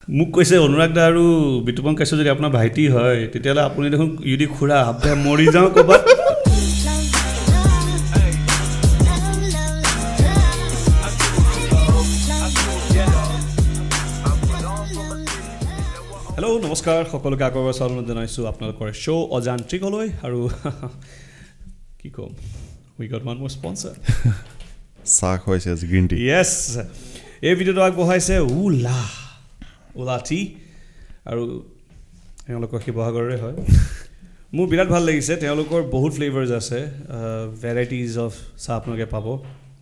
মোক কৈছে অনুৰাগ দা আৰু বিতুপন কাশ্যপ যদি আপোনাৰ ভাইটি হয় তেতিয়ালে আপুনি দেখোন ইউডি খুৰা আবে মৰি যাও কবাত হেল্ল' নমস্কাৰ সকলোকে আগৰ স্বাগতম জনাইছোঁ আপোনালোকৰ শ্ব' অযান্ত্ৰিকলৈ আৰু কি ক'ম we got one more sponsor চাহ খুৱাইছে আজি গ্ৰীণ টি yes এই ভিডিঅ'টো আগবঢ়াইছে উলা টি আৰু তেওঁলোকৰ শিৱসাগৰৰে হয় মোৰ বিৰাট ভাল লাগিছে তেওঁলোকৰ বহুত ফ্লেভাৰ্ছ আছে ভেৰাইটিজ অফ চাহ আপোনালোকে পাব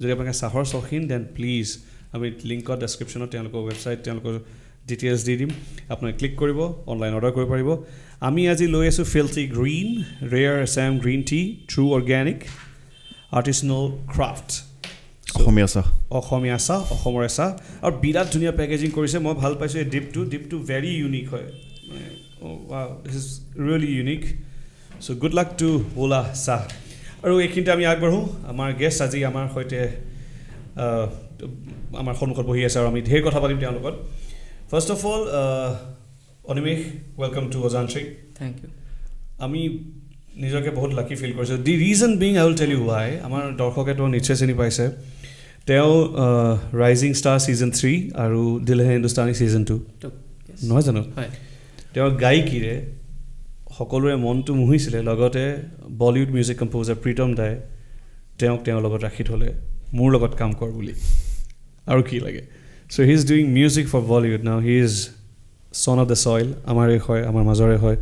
যদি আপোনালোকে চাহৰ চখিন দেন প্লিজ আমি লিংকত ডেছক্ৰিপশ্যনত তেওঁলোকৰ ৱেবছাইট তেওঁলোকৰ ডিটেইলছ দি দিম আপোনালোকে ক্লিক কৰিব অনলাইন অৰ্ডাৰ কৰিব পাৰিব আমি আজি লৈ আছোঁ ফিল্টি green rare Assam green tea true organic artisanal craft অসমীয়া চাহ অসমৰ চাহ আৰু বিৰাট ধুনীয়া পেকেজিং কৰিছে মই ভাল পাইছোঁ এই ডিপটো ভেৰি ইউনিক হয় wow this is really unique so' good luck to ওলা চাহ আৰু এইখিনিতে আমি আগবাঢ়োঁ আমাৰ গেষ্ট আজি আমাৰ সৈতে আমাৰ সন্মুখত বহি আছে আৰু আমি ঢেৰ কথা পাতিম তেওঁৰ লগত first of all Animesh welcome to Ajantrik thank you আমি নিজকে বহুত লাকি ফিল কৰিছোঁ the reason being I will tell you why আমাৰ দৰ্শকে তেওঁ নিশ্চয় চিনি পাইছে তেওঁ ৰাইজিং ষ্টাৰ ছিজন 3 আৰু দিল হে হিন্দুস্তানী ছিজন 2 নহয় জানো তেওঁৰ গায়কীৰে সকলোৰে মনটো মুহিছিলে লগতে বলিউড মিউজিক কম্প'জাৰ প্ৰীতম দাই তেওঁক তেওঁৰ লগত ৰাখি থ'লে মোৰ লগত কাম কৰ বুলি আৰু কি লাগে so' he is doing music for Bollywood now he is son of the soil আমাৰে হয় আমাৰ মাজৰে হয়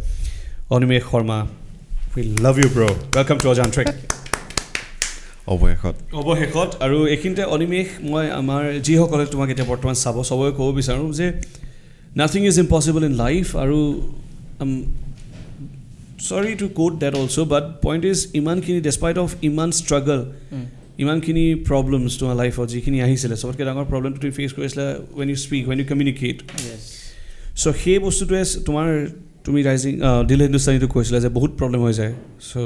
অনিমেষ Sharma we love you bro welcome to অযান্ত্ৰিক অৱশেষত আৰু এইখিনিতে অনিমেষ মই আমাৰ যিসকলে তোমাক এতিয়া বৰ্তমান চাব সবকে ক'ব বিচাৰোঁ যে nothing is impossible in life আৰু sorry to quote that also but point is ইমানখিনি despite of ইমান struggle ইমানখিনি problems তোমাৰ লাইফত যিখিনি আহিছিলে সবতকৈ ডাঙৰ প্ৰব্লেমটো তুমি ফেচ কৰিছিলা when you speak when you communicate yes so সেই বস্তুটোৱে তোমাৰ তুমি ৰাইজিং দিল হিন্দুস্তানীটো কৈছিলা যে বহুত প্ৰব্লেম হৈ যায় চ'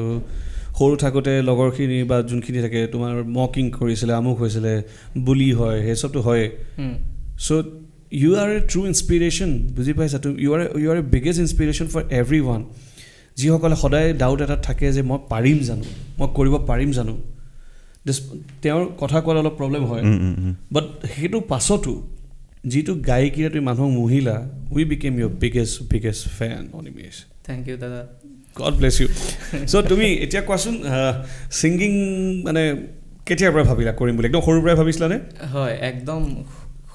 সৰু থাকোঁতে লগৰখিনি বা যোনখিনি থাকে তোমাৰ মকিং কৰিছিলে আমুক হৈছিলে বুলি হয় সেই চবটো হয় so' you are a true inspiration বুজি পাইছা you are a biggest inspiration for everyone যিসকলে সদায় ডাউট এটা থাকে যে মই পাৰিম জানো মই কৰিব পাৰিম জানো তেওঁৰ কথা কোৱাত অলপ প্ৰব্লেম হয় বাট সেইটো পাছতো যিটো গায়কীৰে তুমি মানুহক মহিলা উই বিকেম ইউৰ বিগেষ্ট ফেন অনিমেষ থেংক ইউ দাদা গড ব্লেছ ইউ চ' তুমি এতিয়া কোৱাচোন ছিংগিং মানে কেতিয়াৰ পৰা ভাবিলা কৰিম বুলি একদম সৰুৰ পৰাই ভাবিছিলানে হয় একদম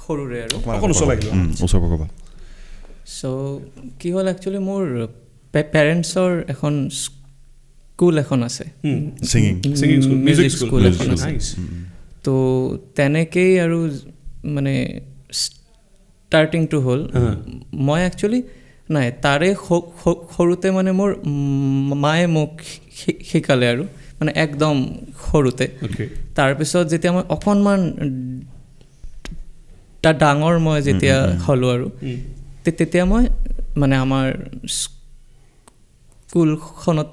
সৰুৰে আৰু অকণ ওচৰ লাগিল ওচৰ ক'বা চ' কি হ'ল একচুৱেলি মোৰ পেৰেণ্টছৰ এখন স্কুল এখন আছে ছিংগিং স্কুল মিউজিক স্কুল এখন আছে তো তেনেকেই আৰু মানে ষ্টাৰ্টিংটো হ'ল মই একচুৱেলি নাই তাৰে সৰুতে মানে মোৰ মায়ে মোক শিকালে আৰু মানে একদম সৰুতে তাৰপিছত যেতিয়া মই অকণমান ডাঙৰ মই যেতিয়া হ'লোঁ আৰু তেতিয়া মই মানে আমাৰ স্কুলখনত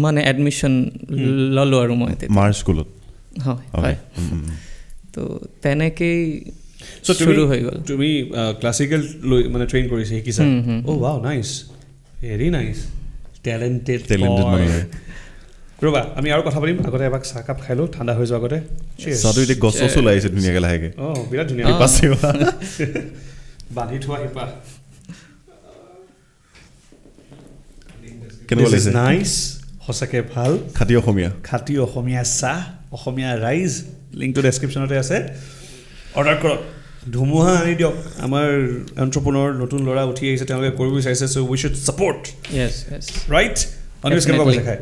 মানে এডমিশ্যন ল'লোঁ আৰু মই মাৰ স্কুলত হয় তো তেনেকেই So তুমি ক্লাছিকেল মানে ট্ৰেইন কৰিছে শিকিছা oh' wow nice very nice talented ৰ'বা আমি আৰু কথা পাতিম আগতে এবাৰ চাহকাপ খাই লওঁ ঠাণ্ডা হৈ যোৱাৰ আগতে চাহটো এতিয়া গছ চছো লাগিছে ধুনীয়াকৈ লাহেকৈ অঁ বিৰাট ধুনীয়া বান্ধি থোৱা শিপা কেনেকুৱা লাগিছে নাইচ সঁচাকৈ ভাল খাটি অসমীয়া চাহ অসমীয়া ৰাইজ লিংকটো ডেছক্ৰিপশ্যনতে আছে অৰ্ডাৰ কৰক ধুমুহা আনি দিয়ক আমাৰ এণ্ট্ৰপ্ৰনৰ নতুন ল'ৰা উঠি আহিছে তেওঁলোকে কৰিব বিচাৰিছে চ' উই শুড ছাপৰ্ট ৰাইট অনিমেষ কেনেকুৱা পাইছে খাই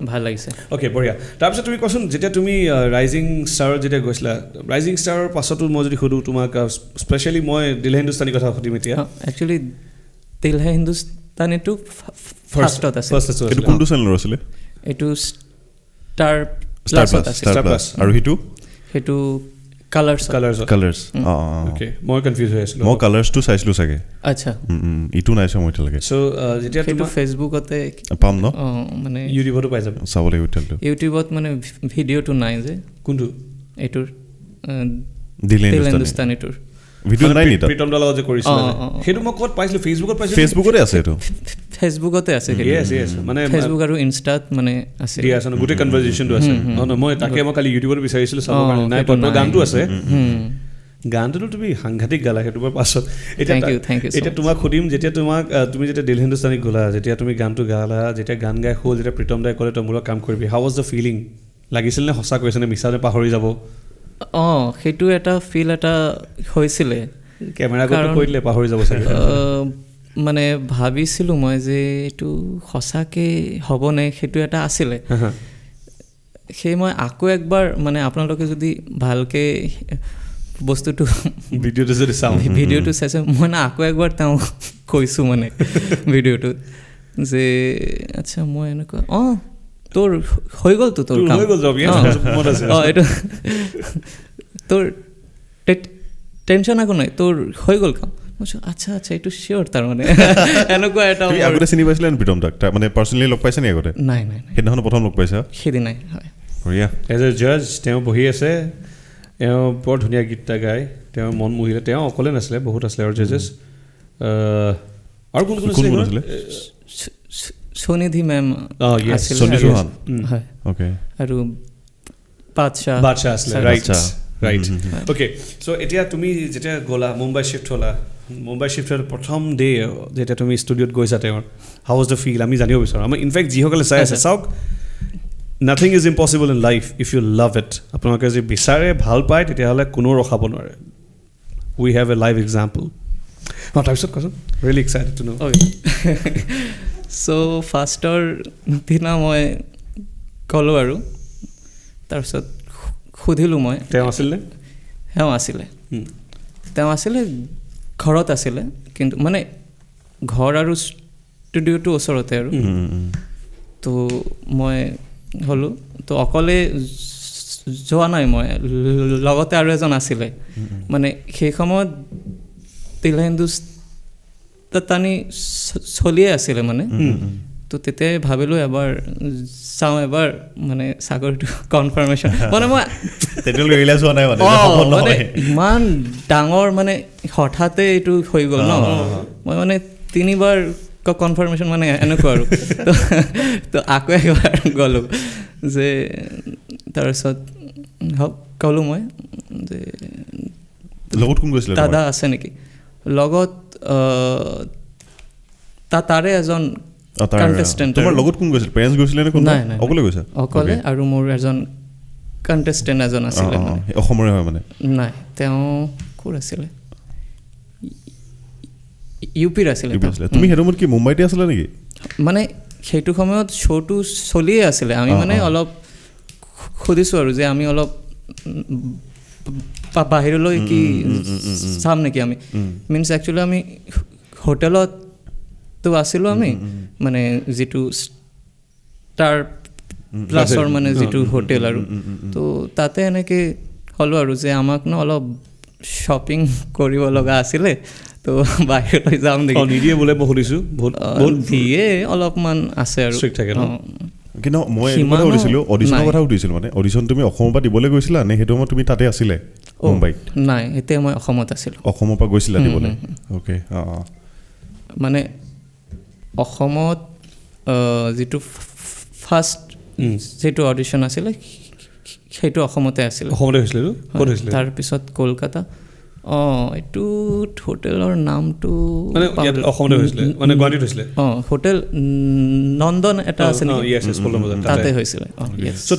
ভাল লাগিছে অ'কে বঢ়িয়া তাৰপিছত তুমি কোৱাচোন যেতিয়া তুমি ৰাইজিং ষ্টাৰত যেতিয়া গৈছিলা ৰাইজিং ষ্টাৰৰ পাছতো মই যদি সুধোঁ তোমাক স্পেচিয়েলি মই দিল হে হিন্দুস্তানী কথা সুধিম এতিয়া একচুৱেলি দিল হে হিন্দুস্তানীটো ফাৰ্ষ্টত আছে এইটো কোনটো চেনেলৰ আছিলে এইটো ষ্টাৰ প্লাছ আৰু সেইটো কালাৰ্ছ অ'কে মই কনফিউজ হৈ আছিলোঁ মই কালাৰ্ছটো চাইছিলোঁ চাগে আচ্ছা ইটো নাই চোৱা মই এতিয়ালৈকে চ' যেতিয়া সেইটো ফেচবুকতে পাম ন মানে ইউটিউবতো পাই যাব চাব লাগিব ইউটিউবত মানে ভিডিঅ'টো নাই যে কোনটো এইটোৰ দিল হিন্দুস্তানীটোৰ ভিডিঅ' নাই নি তাত প্ৰীতম দাৰ লগত যে কৰিছিল সেইটো মই ক'ত পাইছিলোঁ ফেচবুকত পাইছিলোঁ ফেচবুকতে আছে এইটো ফেচবুকতে আছে মানে ফেচবুক আৰু ইনষ্টাত মানে আছে দিয়া আছে গোটেই কনভাৰচেশ্যনটো আছে মই তাকে মই কালি ইউটিউবত বিচাৰিছিলোঁ চাবৰ কাৰণে নাই তোৰ গানটো আছে গানটোতো তুমি সাংঘাতিক গালা সেইটো পাছত এতিয়া তোমাক সুধিম যেতিয়া তুমি যেতিয়া দিল হিন্দুস্তানী গ'লা যেতিয়া তুমি গানটো গালা যেতিয়া গান গাই হ'ল যেতিয়া প্ৰীতম দাই ক'লে তই মোৰ কাম কৰিবি হাউ ৱাজ দ্য ফিলিং লাগিছিল নে সঁচা কৈছে নে মিছা নে পাহৰি যাব সেইটো এটা ফিল এটা হৈছিলে কেমেৰা গ'লে কৈ দিলে পাহৰি যাব চাগে মানে ভাবিছিলোঁ মই যে এইটো সঁচাকৈ হ'বনে সেইটো এটা আছিলে সেই মই আকৌ একবাৰ মানে আপোনালোকে যদি ভালকৈ বস্তুটো ভিডিঅ'টো যদি চাওঁ ভিডিঅ'টো চাইছে মই না আকৌ একবাৰ তেওঁ কৈছোঁ মানে ভিডিঅ'টোত যে আচ্ছা মই এনেকুৱা তোৰ হৈ গ'লতো তোৰ কাম এইটো তোৰ টেনশ্যন একো নাই তোৰ হৈ গ'ল কাম আচ্ছা আচ্ছা এইটো চিয়'ৰ তাৰমানে এনেকুৱা এটা আগতে চিনি পাইছিলে প্ৰীতম দাক মানে পাৰ্চনেলি লগ পাইছে নি আগতে নাই সেইদিনাখন প্ৰথম লগ পাইছা সেইদিনাই হয় এজ এ জাজ তেওঁ বহি আছে তেওঁ বৰ ধুনীয়া গীত এটা গায় তেওঁৰ মন মোহিলে তেওঁ অকলে নাছিলে বহুত আছিলে আৰু জাজেছ আৰু কোন আছিলে সোনিধি মেম হয় আৰু বাদশাহ আছিলে ৰাইট অ'কে চ' এতিয়া তুমি যেতিয়া গ'লা মুম্বাই শ্বিফ্ট হ'লা প্ৰথম ডে যেতিয়া তুমি ষ্টুডিঅ'ত গৈছা তেওঁৰ হাউ ৱাজ দ্য ফিল আমি জানিব বিচাৰোঁ আমাৰ ইনফেক্ট যিসকলে চাই আছে চাওক nothing is impossible in life if you love it আপোনালোকে যদি বিচাৰে ভাল পায় তেতিয়াহ'লে কোনো ৰখাব নোৱাৰে উই হেভ এ লাইভ এক্সাম্পল তাৰপিছত কোৱাচোন ৰিয়েলি এক্সাইটেড টু ন' চ' ফাৰ্ষ্টৰ দিনা মই ক'লোঁ আৰু তাৰপিছত সুধিলোঁ মই তেওঁ আছিলনে তেওঁ আছিলে ঘৰত আছিলে কিন্তু মানে ঘৰ আৰু ষ্টুডিঅ'টো ওচৰতে আৰু তো মই হ'লোঁ তো অকলে যোৱা নাই মই লগতে আৰু এজন আছিলে মানে সেই সময়ত দিল হিন্দুস্তানী চলিয়ে আছিলে মানে তো তেতিয়াই ভাবিলোঁ এবাৰ চাওঁ এবাৰ মানে চাকৰিটো কনফাৰ্মেশ্যন মানে মই মানে ইমান ডাঙৰ মানে হঠাতে এইটো হৈ গ'ল ন মই মানে 3বাৰ কনফাৰ্মেশ্যন মানে এনেকুৱা আৰু তো আকৌ এবাৰ গ'লোঁ যে তাৰপিছত ক'লোঁ মই যে লগত কোন গৈছিলে দাদা আছে নেকি লগত তাৰে এজন কণ্টেষ্টেণ্ট তোমাৰ লগত কোন গৈছিল পেৰেণ্টছ গৈছিলে নে কোন অকলে গৈছা অকলে আৰু মোৰ এজন কণ্টেষ্টেণ্ট এজন আছিলে অসমৰে হয় মানে নাই তেওঁ ক'ৰ আছিলে ইউপিৰ আছিলে তুমি সেইটো সময়ত কি মুম্বাইতে আছিলা নেকি মানে সেইটো সময়ত শ্ব'টো চলিয়ে আছিলে আমি মানে অলপ সুধিছোঁ আৰু যে আমি অলপ বাহিৰলৈ কি চাম নেকি আমি মিনছ একচুৱেলি আমি হোটেলতো আছিলোঁ আমি মানে যিটো ষ্টাৰ প্লাছৰ মানে যিটো হোটেল আৰু তো তাতে এনেকৈ হ'লোঁ আৰু যে আমাক ন অলপ শ্বপিং কৰিব লগা আছিলে তো বাহিৰলৈ যাম নেকি নিদিয়ে বোলে মই সুধিছোঁ দিয়ে অলপমান আছে আৰু কিন্তু মই সুধিছিলোঁ অডিশ্যনৰ কথা সুধিছিলোঁ মানে অডিশ্যন তুমি অসমৰ পৰা দিবলৈ গৈছিলা নে সেইটো সময়ত তুমি তাতে আছিলে মুম্বাইত নাই এতিয়া মই অসমত আছিলোঁ অসমৰ পৰা গৈছিলা দিবলৈ অ'কে মানে অসমত যিটো ফাৰ্ষ্ট যিটো অডিশ্যন আছিলে সেইটো অসমতে আছিলে তাৰপিছত কলকাতা এইটো হোটেলৰ নামটো হোটেল নন্দন এটা আছে তাতে হৈছিলে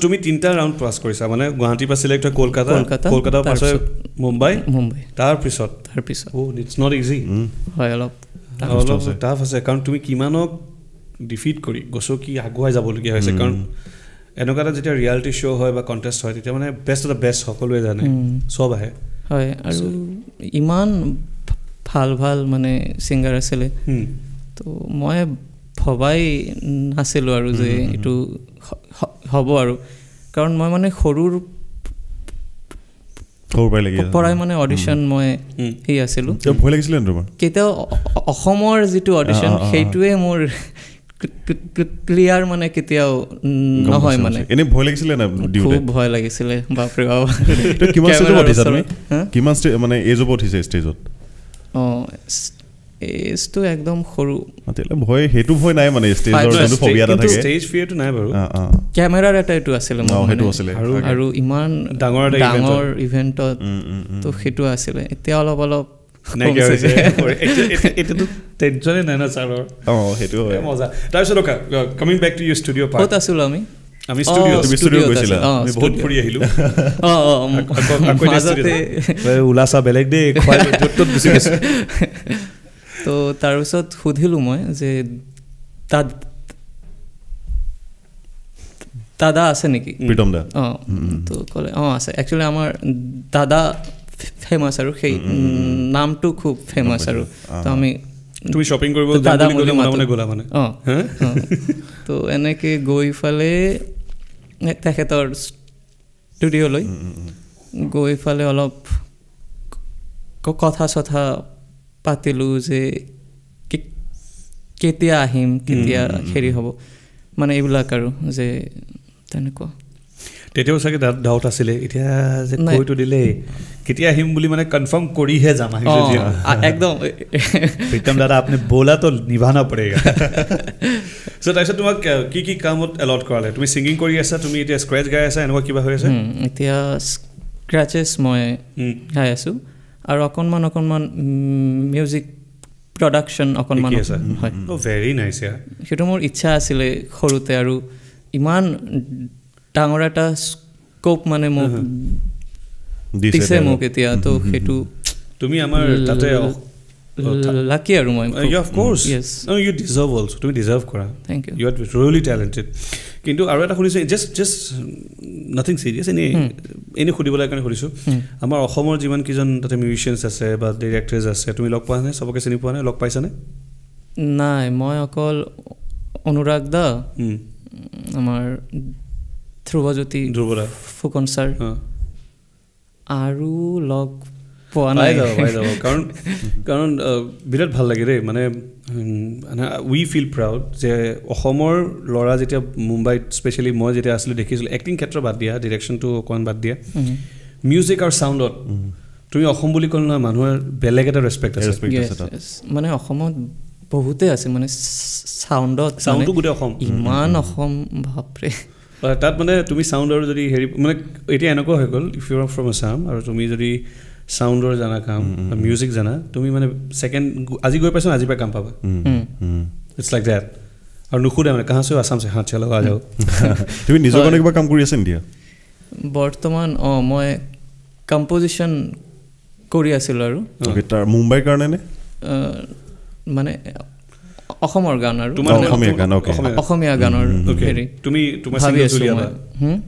তুমি 3টা ৰাউণ্ড পাছ কৰিছা মানে গুৱাহাটীৰ পৰা চিলেক্ট হয় কলকাতাৰ পাছত মুম্বাই তাৰপিছত ইটছ নট ইজি হয় অলপ টাফ আছে কাৰণ তুমি কিমানক ডিফিট কৰি গছকি আগুৱাই যাবলগীয়া হৈছে কাৰণ এনেকুৱা এটা যেতিয়া ৰিয়েলিটি শ্ব' হয় বা কণ্টেষ্ট হয় তেতিয়া মানে বেষ্ট অফ দ্য বেষ্ট সকলোৱে জানে চব আহে হয় আৰু ইমান ভাল ভাল মানে ছিংগাৰ আছিলে তো মই ভবাই নাছিলোঁ আৰু যে এইটো হ'ব আৰু কাৰণ মই মানে সৰুৰ পৰাই মানে অডিশ্যন মই সেই আছিলোঁ ভয় লাগিছিলে তোমাৰ কেতিয়াও অসমৰ যিটো অডিশ্যন সেইটোৱে মোৰ ক্লিয়াৰ মানে কেতিয়াও নহয় মানে এনে ভয় লাগিছিলে না খুব ভয় লাগিছিলে বাপৰে বাবা কিমান ষ্টেজত উঠিছা তুমি কিমান মানে এজত উঠিছে ষ্টেজত এজটো একদম সৰু ভয় সেইটো ভয় নাই মানে ষ্টেজৰ যোনটো ফবিয়া এটা থাকে ষ্টেজ ফিয়াৰটো নাই বাৰু কেমেৰাৰ এটা এইটো আছিলে সেইটো আছিলে আৰু ইমান ডাঙৰ ইভেণ্টত তো সেইটো আছিলে এতিয়া অলপ টেনচনে নাই না ছাৰৰ সেইটো হয় মজা তাৰপিছত coming back to your studio' ক'ত আছিলো আমি ষ্টুডিঅ' গৈছিলা আমি বহুত ফুৰি আহিলো ওলাছা বেলেগ দেই য'ত গুচি গৈছে তো তাৰপিছত সুধিলোঁ মই যে দাদা আছে নেকি প্ৰীতম দা তো ক'লে আছে একচুৱেলি আমাৰ দাদা ফেমাছ আৰু সেই নামটো খুব ফেমাছ আৰু তো আমি তুমি শ্বপিং কৰিব দাদা বুলি মনে গ'লা মানে তো এনেকৈ গৈ ফালে তেখেতৰ ষ্টুডিঅ'লৈ গৈ ফালে অলপ কথা চথা পাতিলোঁ যে কেতিয়া আহিম কেতিয়া হেৰি হ'ব মানে এইবিলাক আৰু যে তেনেকুৱা তেতিয়াও চাগে ডাউট আছিলে এতিয়া যে কৈতো দিলে কেতিয়া আহিম বুলি মানে কনফাৰ্ম কৰিহে যাম একদম প্ৰীতম দাদা আপুনি বোলা তো নিভানা পড়েগা চ' তাৰপিছত তোমাক কি কামত এলট কৰালে তুমি ছিংগিং কৰি আছা তুমি এতিয়া স্ক্ৰেচ গাই আছা এনেকুৱা কিবা হৈ আছে এতিয়া স্ক্ৰেচেছ মই গাই আছোঁ আৰু অকণমান মিউজিক প্ৰডাকশ্যন অকণমান হয় ভেৰি নাইচ সেইটো মোৰ ইচ্ছা আছিলে সৰুতে আৰু ইমান ডাঙৰ এটা স্কোপ মানে মোক দিছে মোক এতিয়া তো সেইটো তুমি আমাৰ তাতে লাকি আৰু মই of course you deserve also তুমি ডিজাৰ্ভ কৰা thank you you are really talented কিন্তু আৰু এটা শুনিছোঁ জাষ্ট নাথিং চিৰিয়াছ এনেই সুধিবলৈ কাৰণে সুধিছোঁ আমাৰ অসমৰ যিমান কেইজন তাতে মিউজিচিয়ানছ আছে বা ডিৰেক্টৰ্ছ আছে তুমি লগ পোৱা নাই চবকে চিনি পোৱা নাই লগ পাইছানে নাই মই অকল অনুৰাগ দা আমাৰ ধ্ৰুৱজ্যোতি ফুকন ছাৰ আৰু লগ পোৱা নাই কাৰণ বিৰাট ভাল লাগে দেই মানে উই ফিল প্ৰাউড যে অসমৰ ল'ৰা যেতিয়া মুম্বাইত স্পেচিয়েলি মই যেতিয়া আছিলোঁ দেখিছিলোঁ এক্টিং ক্ষেত্ৰ বাদ দিয়া ডিৰেকশ্যনটো অকণমান বাদ দিয়া মিউজিক আৰু চাউণ্ডত তুমি অসম বুলি ক'লে নহয় মানুহৰ বেলেগ এটা ৰেচপেক্ট আছে মানে অসমত বহুতেই আছে মানে চাউণ্ডটো গোটেই অসম ইমান অসম বাপৰে তাত মানে তুমি চাউণ্ডৰ যদি হেৰি মানে এতিয়া এনেকুৱা হৈ গ'ল if you are from Assam আৰু তুমি যদি চাউণ্ডৰ জানা কাম মিউজিক জানা তুমি মানে ছেকেণ্ড আজি গৈ পাইছা আজিৰ পৰা কাম পাবা ইটছ লাইক ডেট আৰু নুসুধে মানে কাহাঁ চে আছাম চে হাত চলো আ যাও তুমি নিজৰ কাৰণে কিবা কাম কৰি আছা নেকি বৰ্তমান মই কম্প'জিশ্যন কৰি আছিলোঁ আৰু তাৰ মুম্বাইৰ কাৰণে নে মানে অসমৰ গান আৰু অসমীয়া গানৰ হেৰি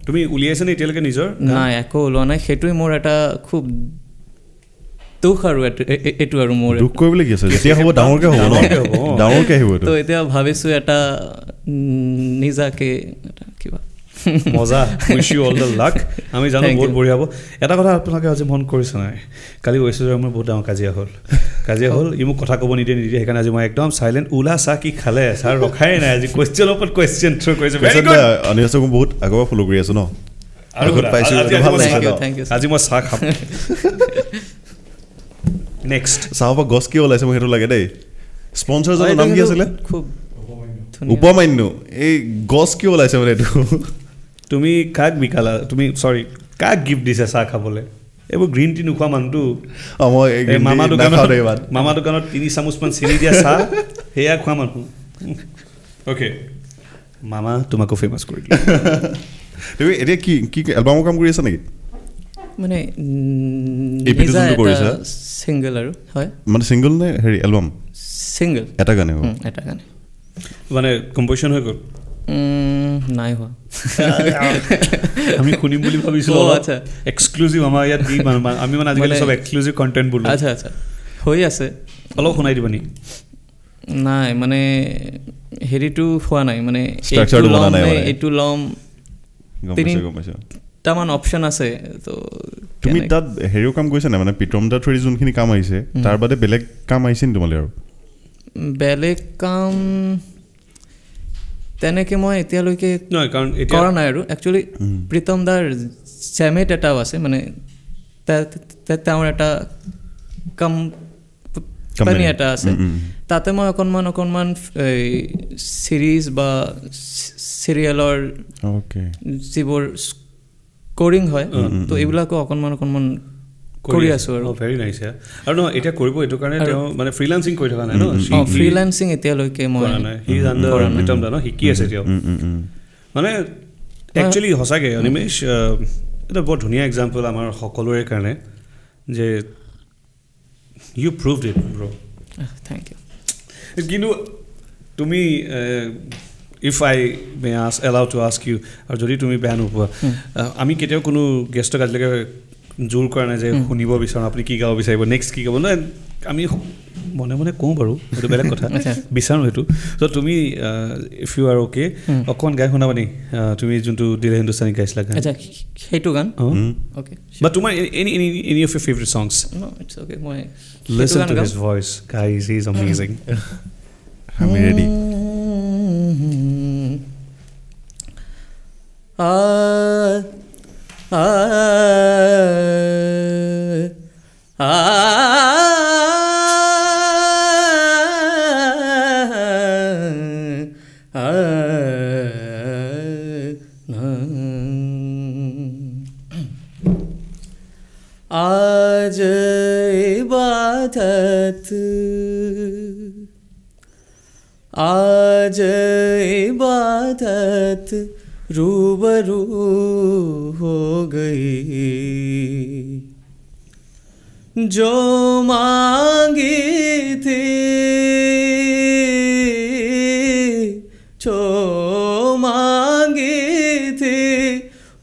তুমি উলিয়াইছানে এতিয়ালৈকে নিজৰ নাই একো ওলোৱা নাই সেইটোৱে মোৰ এটা খুব দুখ আৰু এইটো আৰু মোৰ দুখ কৰিবলৈ কি আছে যেতিয়া হ'ব ডাঙৰকৈ হ'ব ডাঙৰকৈ আহিব তো এতিয়া ভাবিছোঁ এটা নিজাকে কিবা মজা wish you all the luck আমি জানো বহুত বঢ়িয়া হ'ব এটা কথা আপোনালোকে আজি মন কৰিছে নাই কালি ঐশ্বৰ্য মোৰ বহুত ডাঙৰ কাজিয়া হ'ল ই মোক কথা ক'ব নিদিয়ে সেইকাৰণে আজি মই একদম চাইলেণ্ট ওলা চাহ কি খালে ছাৰ ৰখাই নাই আজি কুৱেশ্যনৰ ওপৰত কুৱেশ্যন থ্ৰ' কৰিছে অনিৰ্বাণক বহুত আগৰ পৰা ফ'ল' কৰি আছোঁ ন আৰু পাইছোঁ আজি মই চাহ খাম নেক্সট চাহৰ পৰা গছ কিয় ওলাইছে মোক সেইটো লাগে দেই স্পনচাৰজনৰ নাম কি আছিলে খুব উপমান্য এই গছ কিয় ওলাইছে মানে এইটো তুমি কাক বিকালা তুমি চৰি কাক গিফ্ট দিছে চাহ খাবলৈ এইবোৰ গ্ৰীণ টি নোখোৱা মানুহটো মামা দোকানত 3 চামুচমান চেনি দিয়া চাহ সেয়া খোৱা মানুহ অ'কে মামা তোমাকো ফেমাছ কৰি দিলে তুমি এতিয়া কি এলবামৰ কাম কৰি আছা নেকি মানে ছিংগল আৰু হয় মানে ছিংগল নে হেৰি এলবাম ছিংগল এটা গানে মানে কম্প'জিশ্যন হৈ গ'ল নাই হোৱা আমি শুনিম বুলি ভাবিছিলোঁ আচ্ছা এক্সক্লুজিভ আমাৰ ইয়াত দি আমি মানে আজিকালি চব এক্সক্লুজিভ কণ্টেণ্ট বোলো আচ্ছা হৈ আছে অলপ শুনাই দিব নি নাই মানে হেৰিটো হোৱা নাই মানে এইটো ল'ম তিনিটামান অপশ্যন আছে তো তুমি তাত হেৰিও কাম কৰিছা নাই মানে প্ৰীতম দাৰ থ্ৰুদি যোনখিনি কাম আহিছে তাৰ বাদে বেলেগ কাম আহিছে নি তোমালৈ আৰু বেলেগ কাম তেনেকৈ মই এতিয়ালৈকে নহয় কাৰণ কৰা নাই আৰু একচুৱেলি প্ৰীতম দাৰ চেমেট এটাও আছে মানে তেওঁৰ এটা কোম্পানী এটা আছে তাতে মই অকণমান চিৰিজ বা চিৰিয়েলৰ যিবোৰ স্ক'ৰিং হয় তো এইবিলাকো অকণমান কৰি আছোঁ আৰু ভেৰি নাইচ আৰু নহয় এতিয়া কৰিব এইটো কাৰণে তেওঁ মানে ফ্ৰীলান্সিং কৰি থকা নাই ন ফ্ৰীলান্সিং এতিয়ালৈকে মই হি ইজ আণ্ডাৰ প্ৰীতম দা ন শিকি আছে তেওঁ মানে একচুৱেলি সঁচাকৈ অনিমেশ এটা বৰ ধুনীয়া এক্সাম্পল আমাৰ সকলোৰে কাৰণে যে you proved it bro thank you কিন্তু তুমি if I may allow to ask you আৰু যদি তুমি বেয়া নোপোৱা আমি কেতিয়াও কোনো গেষ্টক আজিলৈকে জোৰ কৰা নাই যে শুনিব বিচাৰোঁ আপুনি কি গাব বিচাৰিব নেক্সট কি গাব নহয় আমি মনে মনে কওঁ বাৰু সেইটো বেলেগ কথা বিচাৰোঁ সেইটো চ' তুমি ইফ ইউ আৰ অ'কে অকণমান গাই শুনাবা নি তুমি যোনটো দিলে হিন্দুস্তানী গাইছিলা গান সেইটো গান অ'কে বা তোমাৰ any of your favourite songs it's okay মই listen to his voice guys he is amazing আমি ৰেডি आज इबादत रूबरू हो गई जो मांगी थी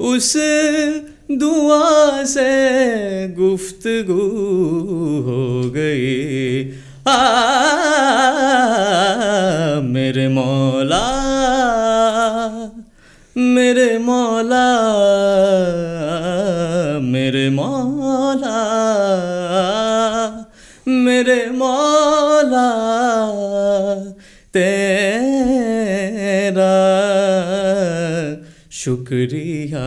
उस दुआ से गुफ्तगू हो गई मेरे मौला मेरे मौला मेरे मौला मेरे मौला तेरा शुक्रिया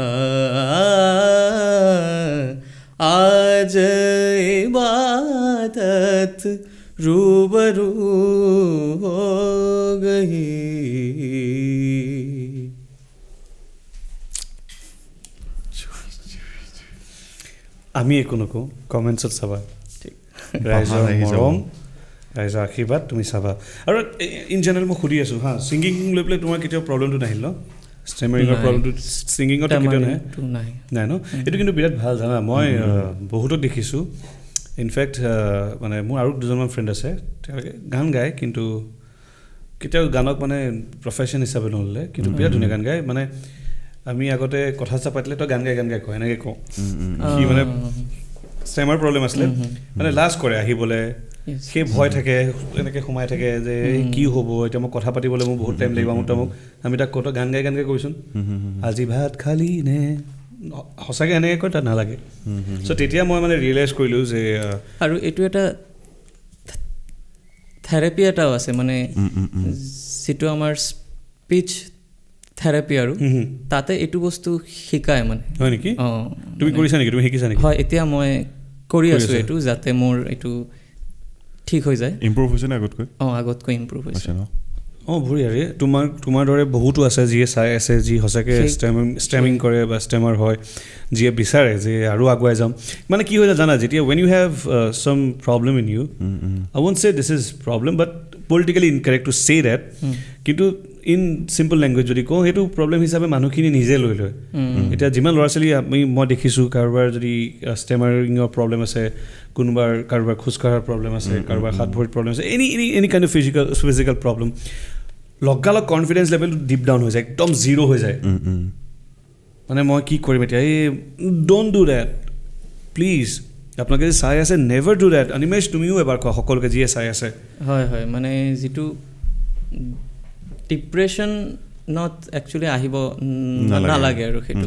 आज इबादत रूबरू हो गई আমি একো নকওঁ কমেণ্টছত চাবা ঠিক ৰাইজৰ মৰম ৰাইজৰ আশীৰ্বাদ তুমি চাবা আৰু ইন জেনেৰেল মই সুধি আছোঁ হা ছিংগিং লৈ পেলাই তোমাৰ কেতিয়াও প্ৰব্লেমটো নাহিল ন ষ্টেমাৰিঙৰ প্ৰব্লেমটো ছিংগিঙত কেতিয়াও নাই ন এইটো কিন্তু বিৰাট ভাল জানা মই বহুতক দেখিছোঁ ইনফেক্ট মানে মোৰ আৰু দুজনমান ফ্ৰেণ্ড আছে তেওঁলোকে গান গায় কিন্তু কেতিয়াও গানক মানে প্ৰফেশ্যন হিচাপে নল'লে কিন্তু বিৰাট ধুনীয়া গান গায় মানে আমি আগতে কথা চথা পাতিলে তই গান গাই কয় এনেকৈ কওঁ সি মানে ষ্টেমাৰ প্ৰব্লেম আছিলে মানে লাজ কৰে আহিবলৈ সেই ভয় থাকে এনেকৈ সোমাই থাকে যে কি হ'ব এতিয়া মই কথা পাতিবলৈ মোৰ বহুত টাইম লাগিব মোক আমি তাক কওঁ গান গাই কৈছোন আজি ভাত খালি নে সঁচাকৈ এনেকৈ কয় তাত নালাগে চ' তেতিয়া মই মানে ৰিয়েলাইজ কৰিলোঁ যে আৰু এইটো এটা থেৰাপি এটাও আছে মানে যিটো আমাৰ স্পীচ থেৰাপি আৰু তাতে এইটো বস্তু শিকায় মানে হয় নেকি তুমি কৰিছা নেকি তুমি শিকিছা নেকি হয় এতিয়া মই কৰি আছোঁ এইটো যাতে মোৰ এইটো ঠিক হৈ যায় ইম্প্ৰুভ হৈছে নে আগতকৈ ইম্প্ৰুভ হৈছে বঢ়িয়াৰে তোমাৰ দৰে বহুতো আছে যিয়ে চাই আছে যি সঁচাকৈ ষ্টেমিং কৰে বা ষ্টেমাৰ হয় যিয়ে বিচাৰে যে আৰু আগুৱাই যাম মানে কি হৈ যায় জানা যেতিয়া when you have some problem in you I won't say this is problem but politically incorrect to say that কিন্তু ইন চিম্পল লেংগুৱেজ যদি কওঁ সেইটো প্ৰব্লেম হিচাপে মানুহখিনি নিজে লৈ লয় এতিয়া যিমান ল'ৰা ছোৱালী মই দেখিছোঁ কাৰোবাৰ যদি ষ্টেমাৰিঙৰ প্ৰব্লেম আছে কোনোবাৰ কাৰোবাৰ খোজকঢ়াৰ প্ৰব্লেম আছে কাৰোবাৰ হাত ভৰিত প্ৰব্লেম আছে any kind of physical problem লগালগ কনফিডেঞ্চ লেভেলটো ডিপ ডাউন হৈ যায় একদম জিৰ' হৈ যায় মানে মই কি কৰিম এতিয়া এই ডোণ্ট ডু ডেট প্লিজ আপোনালোকে যে চাই আছে নেভাৰ ডু ডেট অনিমেশ তুমিও এবাৰ কোৱা সকলোকে যিয়ে চাই আছে হয় মানে যিটো ডিপ্ৰেশ্যনত একচুৱেলি আহিব নালাগে আৰু সেইটো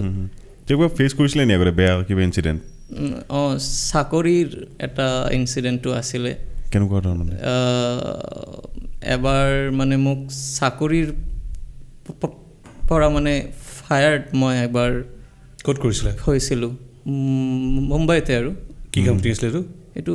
কিবা ফেচ কৰিছিলে নি আগতে বেয়া কিবা ইনচিডেণ্ট চাকৰিৰ এটা ইনচিডেণ্টটো আছিলে কেনেকুৱা ধৰণৰ এবাৰ মানে মোক চাকৰিৰ পৰা মানে ফায়াৰ্ড মই একবাৰ ক'ত কৰিছিলে হৈছিলোঁ মুম্বাইতে আৰু কি কোম্পানী আছিলে এইটো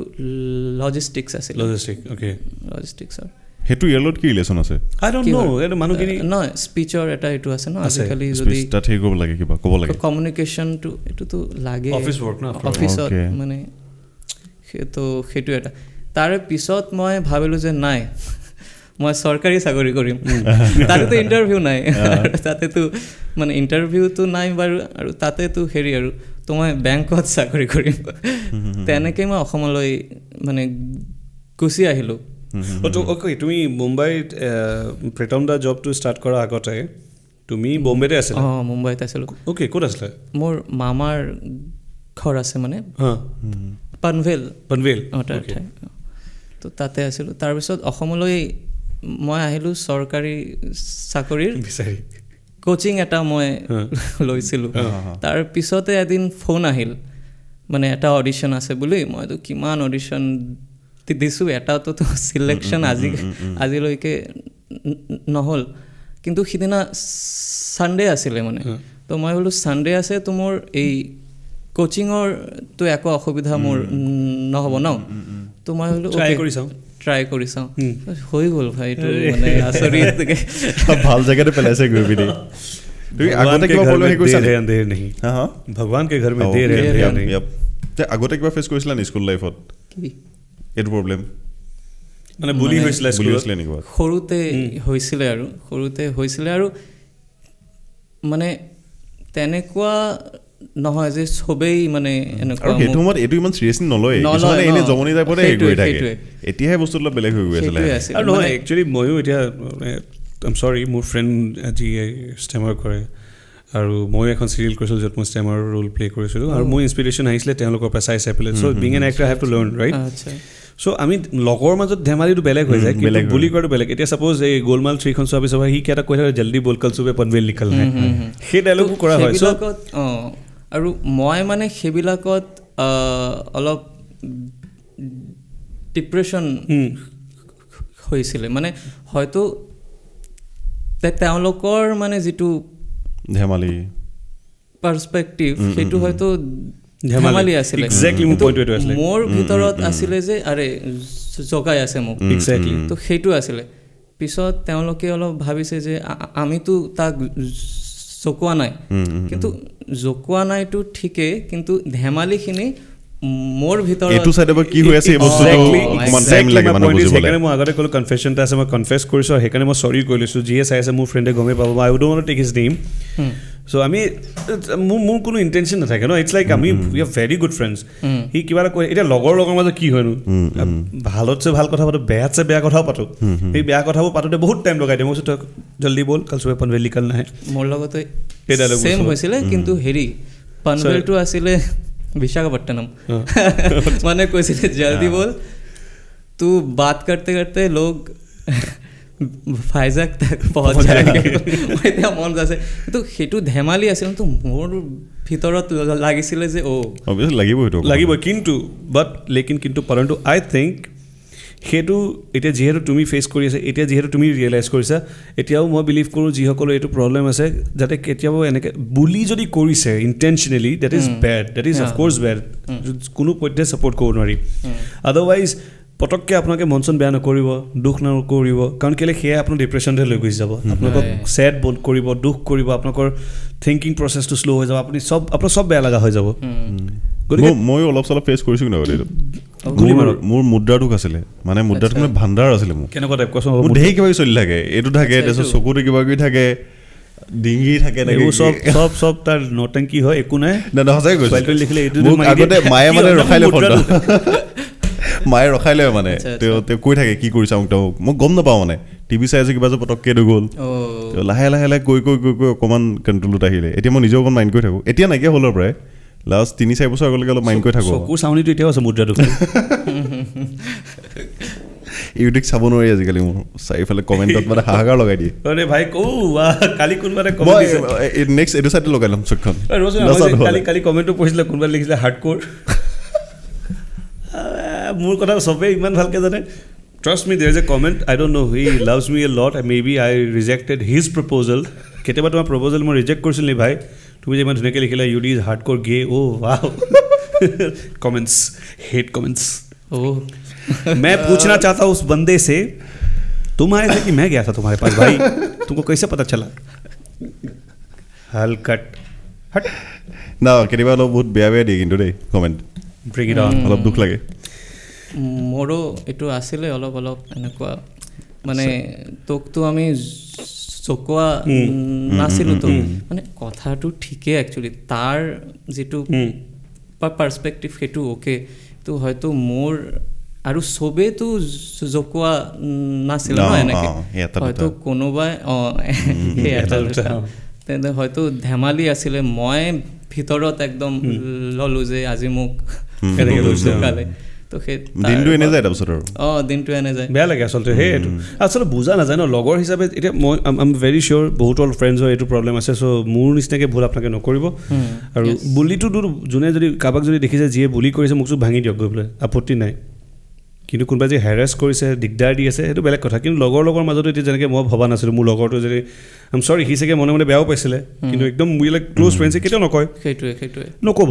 লজিষ্টিক্স আছিল লজিষ্টিক অ'কে লজিষ্টিক্সৰ সেইটো ইয়াৰত কি ৰিলেশ্যন আছে আই ডোন্ট নো এটা মানুহখিনি নহয় স্পীচৰ এটা এইটো আছে ন আজিকালি যদি তাত হেৰি কৰিব লাগে কিবা ক'ব লাগে কমিউনিকেশ্যনটো এইটোতো লাগে অফিচ ৱৰ্ক ন অফিচত মানে সেইটো এটা তাৰে পিছত মই ভাবিলোঁ যে নাই মই চৰকাৰী চাকৰি কৰিম তাতেতো ইণ্টাৰভিউ নাই তাতেতো মানে ইণ্টাৰভিউটো নাই বাৰু আৰু তাতেতো হেৰি আৰু তো মই বেংকত চাকৰি কৰিম তেনেকৈ মই অসমলৈ মানে গুচি আহিলোঁ অ'কে তুমি মুম্বাইত প্ৰীতম দা জবটো ষ্টাৰ্ট কৰাৰ আগতে তুমি বম্বেতে আছিলা মুম্বাইত আছিলোঁ অ'কে ক'ত আছিলে মোৰ মামাৰ ঘৰ আছে মানে পনভেল তাৰ ঠাই তো তাতে আছিলোঁ তাৰপিছত অসমলৈ মই আহিলোঁ চৰকাৰী চাকৰিৰ বিচাৰি কোচিং এটা মই লৈছিলোঁ তাৰ পিছতে এদিন ফোন আহিল মানে এটা অডিশ্যন আছে বুলি মইতো কিমান অডিশ্যন দিছোঁ এটাতো চিলেকশ্যন আজিলৈকে নহ'ল কিন্তু সিদিনা ছানডে আছিলে মানে তো মই বোলো ছানডে আছে তো মোৰ এই কোচিঙৰতো একো অসুবিধা মোৰ নহ'ব ন তো মই বোলো ট্ৰাই কৰি চাওঁ হৈ গ'ল ভাইটো মানে আচৰিত ভাল জেগাতে পেলাইছে গৈ পিনি ভগৱান কে ঘৰ মে দেৰ হে নেহি আগতে কিবা ফেচ কৰিছিলা নি স্কুল লাইফত কি এইটো প্ৰব্লেম মানে বুলি হৈছিলে সৰুতে হৈছিলে আৰু মানে তেনেকুৱা নহয় যে সবেই মানে এনেকুৱা সেইটো সময়ত এইটো ইমান চিৰিয়াছলি নলয় কিছুমানে এনে জমনি টাইপতে হেৰি কৰি থাকে এতিয়াহে বস্তুটো অলপ বেলেগ হৈ গৈ আছিলে আৰু নহয় একচুৱেলি ময়ো এতিয়া আই এম চৰি মোৰ ফ্ৰেণ্ড আজি ষ্টেমাৰ কৰে আৰু মই এখন চিৰিয়েল কৰিছিলোঁ য'ত মই ষ্টেমাৰ ৰোল প্লে কৰিছিলোঁ আৰু মোৰ ইনস্পিৰেশ্যন আহিছিলে তেওঁলোকৰ পৰা চাই পেলাই so' being an actor I have to learn right so' আমি লগৰ মাজত ধেমালিটো বেলেগ হৈ যায় কিন্তু বুলি কৰাটো বেলেগ এতিয়া ছাপ'জ এই গোলমাল 3খন চোৱাৰ পিছত সি কিবা এটা কৈ থাকে জল্দি বল কল চুবে পনভেল নিকল নাই সেই ডাইলগো কৰা হয় আৰু মই মানে সেইবিলাকত অলপ ডিপ্ৰেশ্যন হৈছিলে মানে হয়তো তেওঁলোকৰ মানে যিটো ধেমালি পাৰ্সপেক্টিভ সেইটো হয়তো ধেমালি আছিলে মোৰ ভিতৰত আছিলে যে আৰে জগাই আছে মোক তো সেইটো আছিলে পিছত তেওঁলোকে অলপ ভাবিছে যে আমিতো তাক জকোৱা নাই কিন্তু জকোৱা নাইতো ঠিকেই কিন্তু ধেমালিখিনি মোৰ ভিতৰত এইটো সাইডৰ কি হৈ আছে এই বস্তুটো অকমান টাইম লাগে মানে বুজিবলৈ সেইকাৰণে মই আগতে ক'লো কনফেছন এটা আছে মই কনফেছ কৰিছোঁ আৰু সেইকাৰণে মই চৰি কৈ লৈছোঁ যিয়ে চাই আছে মোৰ ফ্ৰেণ্ডে গমেই পাব I would want to take his name so' আমি মোৰ কোনো ইণ্টেনশ্যন নাথাকে ন ইটছ লাইক আমি we are very good friends সি কিবা এটা কৈ এতিয়া লগৰ মাজত কি হয়নো ভালতছে ভাল কথা পাতো বেয়াতছে বেয়া কথাও পাতো সেই বেয়া কথাবোৰ পাতোতে বহুত টাইম লগাই দিয়ে মই তই জল্দি বল কাল চুবে পনভেল নিকল নাহে মোৰ লগতে ছেম হৈছিলে কিন্তু হেৰি পনভেলটো আছিলে विशाखापट्टनम मैंने কৈছিলে जल्दी बोल तू बात करते करते लोग फाइजाक तक पहुंच जाएंगे এতিয়া মন আছে তো হেতু ধেমালি আছিল তো মোৰ ভিতৰত লাগিছিলে যে ও অবভিয়াসলি লাগিব কিন্তু বাট লেকিন কিন্তু পৰন্তু আই থিংক হেতু এতিয়া যেহেতু তুমি ফেস কৰি আছে এতিয়া যেহেতু তুমি ৰিয়েলাইজ কৰিছা এতিয়াও মই বিলিভ কৰোঁ যিসকলৰ এইটো প্ৰব্লেম আছে যাতে কেতিয়াও এনেকৈ বুলি যদি কৰিছে intentionally that is bad that is of course bad কোনো পধ্যে ছাপোৰ্ট কৰিব নোৱাৰি আদাৰৱাইজ পটককৈ আপোনালোকে মন চন বেয়া নকৰিব দুখ নকৰিব কাৰণ কেলৈ সেয়া আপোনাৰ ডিপ্ৰেশ্যনতে লৈ গুচি যাব আপোনালোকক ছেড বোধ কৰিব দুখ কৰিব আপোনালোকৰ থিংকিং প্ৰচেছটো শ্ল' হৈ যাব আপোনাৰ চব বেয়া লগা হৈ যাব গতিকে মই অলপ চলপ ফেচ কৰিছোঁ কিন্তু মোৰ মুদ্ৰাটোক আছিলে মানে মুদ্ৰাটোক মানে ভাণ্ডাৰ আছিলে মোৰ কেনেকুৱা টাইপ কোৱাচোন মোৰ ঢেৰ কিবা চলি থাকে এইটো থাকে তাৰপিছত চকুতে কিবা কিবি থাকে ডিঙি থাকে চব তাৰ নটেংকি হয় একো নাই সঁচাই কৈছোঁ লিখিলে এইটো আগতে মায়ে মানে ৰখাই লয় মায়ে ৰখাই লয় মানে তেওঁ কৈ থাকে কি কৰিছা মোক গম নাপাওঁ মানে টিভি চাই আছে কিবা যে পটককৈ হৈ গ'ল লাহে লাহে লাহে কৈ অকণমান কণ্ট্ৰলত আহিলে এতিয়া মই নিজেও অকণ মাইণ্ড কৰি থাকোঁ এতিয়া নাইকিয়া হ'লৰ পৰাই লাষ্ট 3-4 বছৰ আগলৈকে অলপ মাইণ্ড কৰি থাকোঁ চকুৰ চাউনিটো এতিয়াও আছে মুদ্ৰাটো ইউটিউব চাব নোৱাৰি আজিকালি মোৰ চাৰিফালে কমেণ্টত মানে হাহাকাৰ লগাই দিয়ে আৰে ভাই কালি কোনোবা নেক্সট এইটো চাইডে লগাই ল'ম চকখন কালি কমেণ্টটো পঢ়িছিলে কোনোবাই লিখিছিলে হাৰ্ডক'ৰ মোৰ কথা চবেই ইমান ভালকৈ জানে Trust me, there is a comment. I don't know. He loves me a lot. Maybe I rejected his proposal. কেতিয়াবা তোমাৰ proposal মই reject কৰিছিল নি ভাই? তুমি যে ইমান ধুনীয়াকৈ লিখিলা UD is hardcore gay. Oh wow. Comments. Hate comments. Oh. मैं पूछना चाहता हूँ उस बंदे से, तुम आए थे कि मैं गया था तुम्हारे पास भाई? तुमको कैसे पता चला? हलकट हट না কেতিয়াবা অলপ বহুত বেয়া বেয়া দিয়ে কিন্তু দেই কমেণ্ট ব্ৰিং ইট অন অলপ দুখ লাগে মোৰো এইটো আছিলে অলপ অলপ এনেকুৱা মানে তোকতো আমি চকোৱা নাছিলোতো মানে কথাটো ঠিকেই একচুৱেলি তাৰ যিটো পাৰ্চপেক্টিভ সেইটো অ'কে তো হয়তো মোৰ আৰু চবেইতো জকোৱা নাছিল ন এনেকৈ হয়তো কোনোবাই তেন্তে হয়তো ধেমালি আছিলে মই ভিতৰত একদম ললো যে আজি মোক জোকালে তো সেই দিনটো এনে যায় তাৰপিছত আৰু দিনটো এনে যায় বেয়া লাগে আচলতে সেইটো আচলতে বুজা নাযায় ন লগৰ হিচাপে এতিয়া মই আই এম ভেৰি চিয়'ৰ বহুতৰ ফ্ৰেণ্ডছৰ এইটো প্ৰব্লেম আছে চ' মোৰ নিচিনাকৈ ভুল আপোনালোকে নকৰিব আৰু বুলিটোতো যোনে যদি কাৰোবাক যদি দেখিছে যিয়ে বুলি কৰিছে মোক চব ভাঙি দিয়ক গৈ পেলাই আপত্তি নাই কিন্তু কোনোবাই যে হেৰাছ কৰিছে দিগদাৰ দি আছে সেইটো বেলেগ কথা কিন্তু লগৰ মাজতো এতিয়া যেনেকৈ মই ভবা নাছিলোঁ মোৰ লগৰটো যদি আই এম চৰি সি চাগে মনে মনে বেয়াও পাইছিলে কিন্তু একদম উই লাইক ক্ল'জ ফ্ৰেণ্ডছে কেতিয়াও নকয় সেইটোৱে নক'ব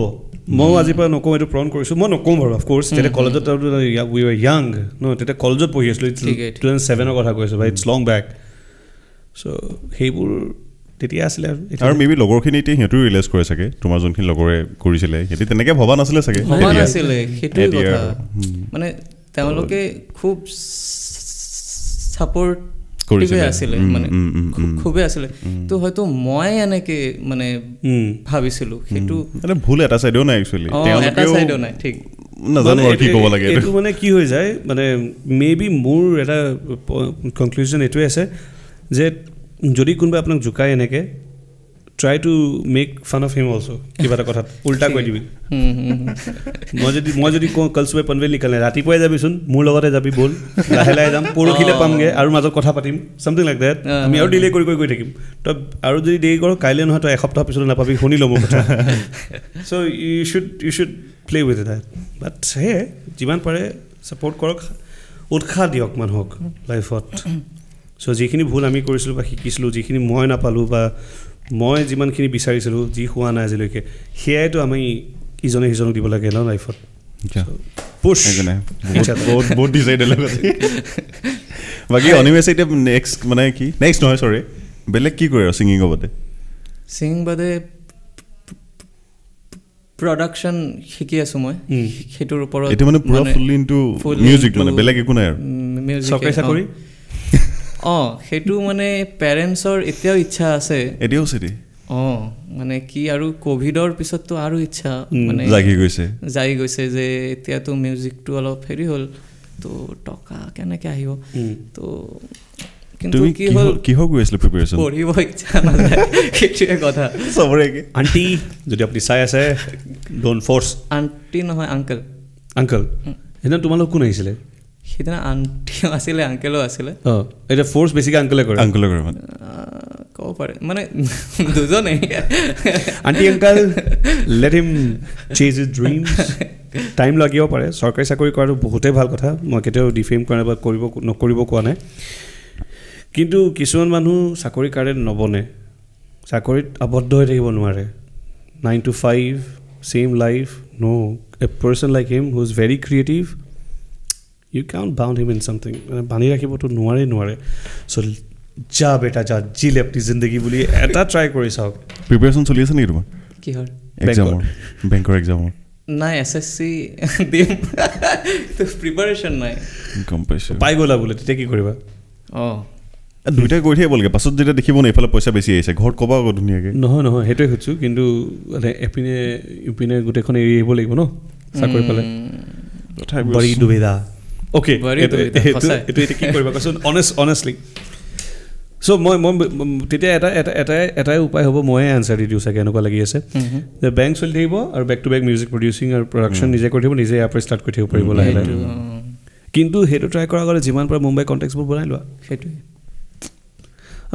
ময়ো আজিৰ পৰা নকওঁ এইটো প্ৰণ কৰিছোঁ মই নকওঁ বাৰু অফক'ৰ্ছ তেতিয়া কলেজত উই আৰ য়াং ন তেতিয়া কলেজত পঢ়ি আছিলোঁ 2007ৰ কথা কৈছোঁ ভাই ইটছ লং বেক চ' সেইবোৰ তেতিয়া আছিলে আৰু মেবি লগৰখিনি এতিয়া সিহঁতেও ৰিয়েলাইজ কৰে চাগে তোমাৰ যোনখিনি লগৰে কৰিছিলে সিহঁতি তেনেকৈ ভবা নাছিলে চাগে সেইটোৱে কথা মানে তেওঁলোকে খুব ছাপৰ্ট কৰিছিলে আছিলে মানে খুবেই আছিলে তো হয়তো মই এনেকৈ মানে ভাবিছিলোঁ সেইটো মানে ভুল এটা ছাইডেও নাই একচুৱেলি এটা ছাইডেও নাই ঠিক নাজানো আৰু কি ক'ব লাগে এইটো মানে কি হৈ যায় মানে মে বি মোৰ এটা কনক্লুজন এইটোৱে আছে যে যদি কোনোবাই আপোনাক জোকায় এনেকৈ try to make fun of him also' কিবা এটা কথাত উল্টা কৈ দিবি মই যদি কওঁ কল চুবে পনভেল নিকালে ৰাতিপুৱাই যাবিচোন মোৰ লগতে যাবি ব'ল লাহে লাহে যাম পৰহিলে পামগৈ আৰু মাজত কথা পাতিম চামথিং লাইক দেট আমি আৰু ডিলে কৰি গৈ থাকিম তই আৰু যদি দেৰি কৰ কাইলৈ নহয় তই এসপ্তাহ পিছত নাপাবি শুনি ল'ব কথা so' you should play with that but সেয়ে যিমান পাৰে ছাপৰ্ট কৰক উৎসাহ দিয়ক মানুহক লাইফত চ' যিখিনি ভুল আমি কৰিছিলোঁ বা শিকিছিলোঁ যিখিনি মই নাপালোঁ বা মই যিমানখিনি বিচাৰিছিলোঁ যি হোৱা নাই আজিলৈকে সেয়াইতো আমি ইজনে সিজনক দিব লাগে ন লাইফত বাকী অনিমেছে এতিয়া নেক্সট মানে কি নেক্সট নহয় চৰি বেলেগ কি কৰে আৰু ছিংগিঙৰ বাদে প্ৰডাকশ্যন শিকি আছোঁ মই সেইটোৰ ওপৰত এইটো মানে পুৰা ফুল্লি ইনটু মিউজিক মানে বেলেগ একো নাই আৰু চৰকাৰী চাকৰি সেইটো মানে পেৰেণ্টছৰ এতিয়াও ইচ্ছা আছে এতিয়াও আছে মানে কি আৰু ক'ভিডৰ পিছততো আৰু ইচ্ছা মানে জাগি গৈছে যে এতিয়াতো মিউজিকটো অলপ হেৰি হ'ল তো টকা কেনেকৈ আহিব তো কিন্তু কি হ'ল কিহৰ গৈ আছিলে প্ৰিপেৰেশ্যন পঢ়িব ইচ্ছা নাযায় সেইটোৱে কথা চবৰে আণ্টি যদি আপুনি চাই আছে ডোণ্ট ফ'ৰ্চ আণ্টি নহয় আংকল সেইদিনা তোমালোক কোন আহিছিলে সেইদিনা আণ্টিও আছিলে আংকেলো আছিলে এতিয়া ফ'ৰ্চ বেছিকৈ আংকলে কৰে মানে ক'ব পাৰে মানে দুজনেই আণ্টি আংকল লেট হিম চেজ হিজ ড্ৰিমছ টাইম লাগিব পাৰে চৰকাৰী চাকৰি কৰাটো বহুতেই ভাল কথা মই কেতিয়াও ডিফেম কৰা বা নকৰিব কোৱা নাই কিন্তু কিছুমান মানুহ চাকৰি কাৰণে নবনে চাকৰিত আবদ্ধ হৈ থাকিব নোৱাৰে 9 to 5 same life no' a person like him who is very creative you can't bound him in something মানে বান্ধি ৰাখিবতো নোৱাৰে চ' যা বেটা যা জি লে আপনি জিন্দগী বুলি এটা ট্ৰাই কৰি চাওক প্ৰিপেৰেশ্যন চলি আছে নেকি তোমাৰ কিহৰ বেংকৰ এক্সামৰ নাই SSC দিম তো প্ৰিপাৰেশ্যন নাই গম পাইছোঁ পাই গ'লা বোলে তেতিয়া কি কৰিবা দুইটাই কৰি থাকিব লাগে পাছত যেতিয়া দেখিব ন এইফালে পইচা বেছি আহিছে ঘৰত ক'বা আকৌ ধুনীয়াকৈ নহয় সেইটোৱে সুধিছোঁ কিন্তু মানে ইপিনে গোটেইখন এৰি আহিব লাগিব ন চাকৰি পালে বড়ি দুবিধা অ'কে এইটো এতিয়া কি কৰিবা কচোন অনেষ্টলি চ' মই তেতিয়া এটাই উপায় হ'ব ময়ে এনচাৰ দি দিওঁ চাগে এনেকুৱা লাগি আছে যে বেংক চলি থাকিব আৰু back to back music producing আৰু প্ৰডাকশ্যন নিজে কৰি থাকিব নিজে ইয়াৰ পৰা ষ্টাৰ্ট কৰি থাকিব পাৰিব লাহে লাহে কিন্তু সেইটো ট্ৰাই কৰাৰ আগতে যিমান পাৰে মুম্বাই কণ্টেক্টছবোৰ বনাই লোৱা সেইটোৱে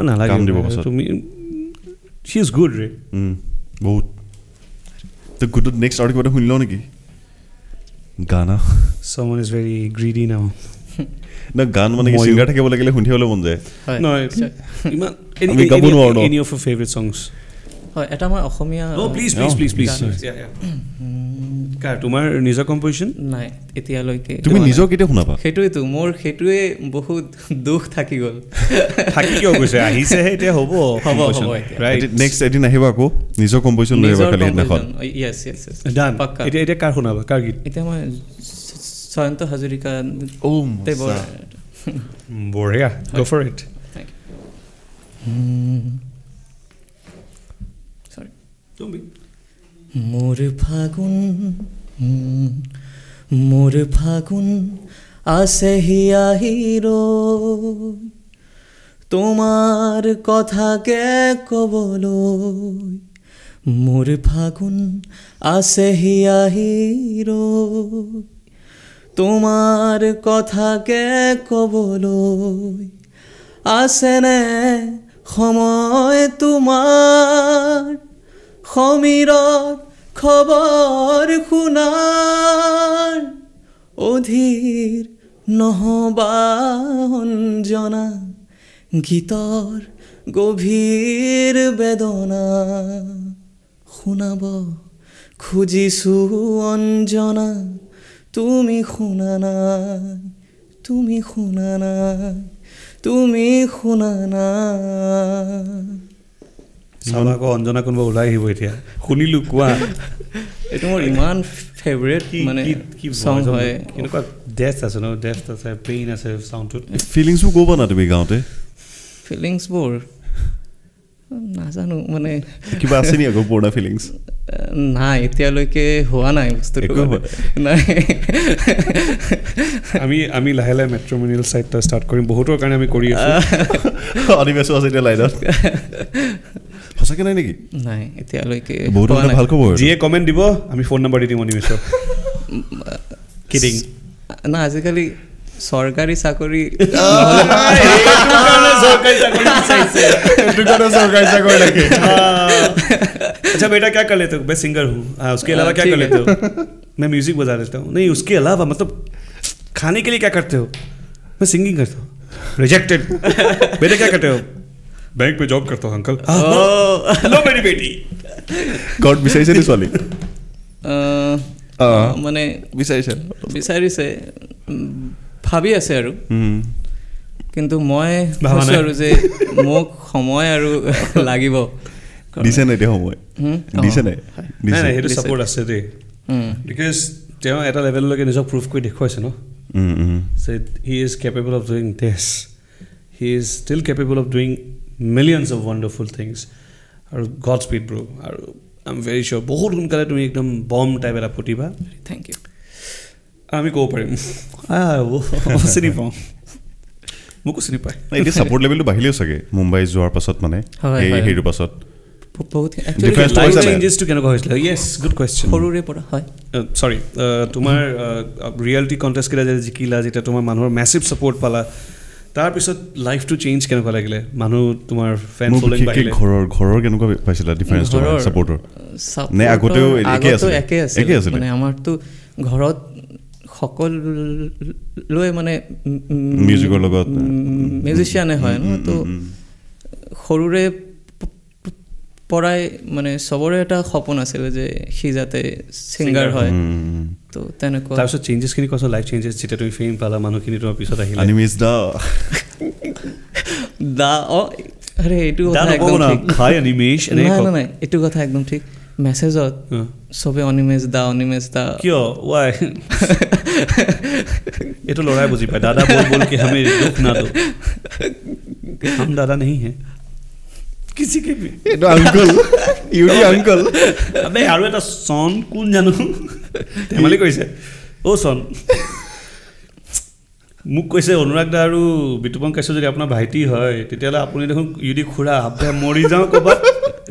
নালাগে তুমি শ্বি ইজ গুড ৰে বহুত গুড নেক্সট আৰু কিবা এটা শুনি লওঁ নেকি গানা someone is very greedy now না গান মানে সিংগাৰ থাকিব লাগিলে শুনিবলৈ মন যায় নহয় ইমান any of your favourite songs হয় এটা মই অসমীয়া প্লিজ কাৰ তোমাৰ নিজৰ কম্পোজিশ্যন নাই এতিয়ালৈকে তুমি নিজৰ কেতিয়া শুনাবা সেইটোৱেতো মোৰ সেইটোৱে বহুত দুখ থাকি গ'ল থাকি কিয় গৈছে আহিছেহে এতিয়া হ'ব ৰাইট নেক্সট এদিন আহিবা আকৌ নিজৰ কম্পোজিশ্যন লৈ আহিবা খালি সেইদিনাখন য়েছ ডান এতিয়া কাৰ শুনাবা কাৰ গীত এতিয়া মই জয়ন্ত হাজৰিকা বঢ়িয়া গো ফৰ ইট মোৰ ফাগুন আছে হিয়াহিৰ তোমাৰ কথাকে ক'বলৈ মোৰ ফাগুন আছে হিয়াহিৰ তোমাৰ কথাকে ক'বলৈ আছেনে সময় তোমাৰ সমীৰত খবৰ শুনাৰ অধীৰ নহবা অঞ্জনা গীতৰ গভীৰ বেদনা শুনাব খুজিছো অঞ্জনা তুমি শুনা নাই তুমি শুনা নাই তুমি শুনা নাই চাবা আকৌ অঞ্জনা কোনোবা ওলাই আহিব এতিয়া শুনিলো কোৱা এইটো মোৰ ইমান ফেভৰেট মানে সং হয় কেনেকুৱা ডেথ আছে ন ডেথ আছে পেইন আছে চাউণ্ডটোত ফিলিংছবোৰ ক'বা না তুমি গাওঁতে ফিলিংছবোৰ নাজানো মানে কিবা আছে নি আকৌ পুৰণা ফিলিংছ নাই এতিয়ালৈকে হোৱা নাই বস্তুটো নাই আমি লাহে লাহে মেট্ৰ'মিনিয়েল চাইটটা ষ্টাৰ্ট কৰিম বহুতৰ কাৰণে আমি কৰি আছোঁ অনিমেছো আছে এতিয়া লাইনত সঁচাকৈ নাই নেকি নাই এতিয়ালৈকে বহুত ভাল খবৰ যিয়ে কমেণ্ট দিব আমি ফোন নম্বৰ দি দিম অনিমেছৰ কিডিং না আজিকালি চৰকাৰী চাকৰি अच्छा बेटा क्या कर लेते हो मैं सिंगर हूँ उसके अलावा क्या कर लेते हो मैं म्यूजिक बजा लेता हूँ नहीं उसके अलावा मतलब खाने के लिए क्या करते हो मैं सिंगिंग करता हूँ रिजेक्टेड बेटा क्या करते हो बैंक पे जॉब करता हूँ अंकल लो मेरी बेटी गॉड বিচাৰিছে নি ছোৱালী মানে বিচাৰিছে ভাবি আছে আৰু কিন্তু মই ভাবিছোঁ আৰু যে মোক সময় আৰু লাগিব দিছে নাই এতিয়া সময় দিছে নাই নাই সেইটো ছাপোৰ্ট আছে দেই বিকজ তেওঁ এটা লেভেললৈকে নিজক প্ৰুভ কৰি দেখুৱাইছে ন he is capable of doing this he is still capable of doing millions of wonderful things আৰু গড স্পীড ব্ৰ' আৰু আই এম ভেৰি চিয়'ৰ বহুত সোনকালে তুমি একদম বম টাইপ এটা ফুটিবা থেংক ইউ আমি ক'ব পাৰিম চিনি পাওঁ মোকো চিনি পায় এতিয়া ছাপোৰ্ট লেভেলটো বাঢ়িলেও চাগে মুম্বাই যোৱাৰ পাছত মানে সেইটোৰ পাছত সৰুৰে পৰা হয় চৰি তোমাৰ ৰিয়েলিটি কণ্টেষ্টকেইটা যে জিকিলা যেতিয়া তোমাৰ মানুহৰ মেছিভ ছাপোৰ্ট পালা তাৰপিছত লাইফটো চেঞ্জ কেনেকুৱা লাগিলে মানুহ তোমাৰ ফেন ফলোইং বাঢ়িলে ঘৰৰ কেনেকুৱা পাইছিলা ডিফাৰেঞ্চ ছাপোৰ্টৰ নে আগতেও একে আছিল মানে আমাৰতো ঘৰত সকলোৱে মানে মিউজিকৰ লগত মিউজিচিয়ানে হয় ন তো সৰুৰে পৰাই মানে চবৰে এটা সপোন আছিলে যে সি যাতে ছিংগাৰ হয় তো তেনেকুৱা তাৰপিছত চেঞ্জেছখিনি কৈছোঁ লাইফ চেঞ্জেছ যেতিয়া তুমি ফেম পালা মানুহখিনি তোমাৰ পিছত আহিলে অনিমেছ দা আৰে এইটো কথা একদম ঠিক হাই অনিমেছ নাই এইটো কথা একদম ঠিক মেছেজত চবে অনিমেছ দা কিয় ৱাই এইটো ল'ৰাই বুজি পায় দাদা বল কি আমি দুখ না দো हम दादा नहीं है किसी के भी अंकल यूडी अंकल अबे আৰু এটা সন কোন জানো ধেমালি কৰিছে ও সন মোক কৈছে অনুৰাগ দা আৰু বিতুপন কৈছে যদি আপোনাৰ ভাইটি হয় তেতিয়াহ'লে আপুনি দেখোন ইউডি খুৰা আবে মৰি যাওঁ ক'ৰবাত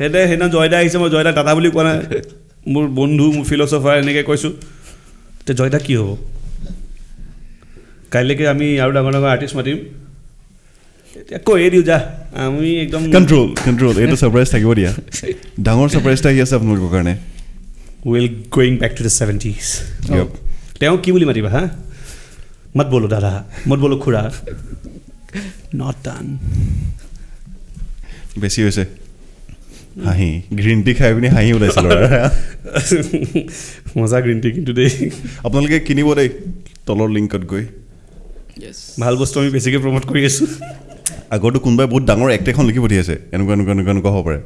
সেইদিনা জয়দা আহিছে মই জয়দা দাদা বুলি কোৱা নাই মোৰ বন্ধু মোৰ ফিলচফাৰ এনেকৈ কৈছোঁ এতিয়া জয়দা কি হ'ব কাইলৈকে আমি আৰু ডাঙৰ ডাঙৰ আৰ্টিষ্ট মাতিম কৈ দিওঁ যা আমি একদম কণ্ট্ৰল এইটো ছাৰপ্ৰাইজ থাকিব দিয়া ডাঙৰ ছাৰপ্ৰাইজ এটা আহি আছে আপোনালোকৰ কাৰণে will going back to the 70s তেওঁ কি বুলি মাতিবা হা मत बोलो दादा मत बोलो खुरा नट डान বেছি হৈছে হাঁহি গ্ৰীণ টি খাই পিনি হাঁহি ওলাইছিল মজা গ্ৰীণ টি কিন্তু দেই আপোনালোকে কিনিব দেই তলৰ লিংকত গৈ ভাল বস্তু আমি বেছিকৈ প্ৰমোট কৰি আছোঁ আগৰটো কোনোবাই বহুত ডাঙৰ এক্ট এখন লিখি পঠিয়াইছে এনেকুৱা এনেকুৱা এনেকুৱা এনেকুৱা হ'ব পাৰে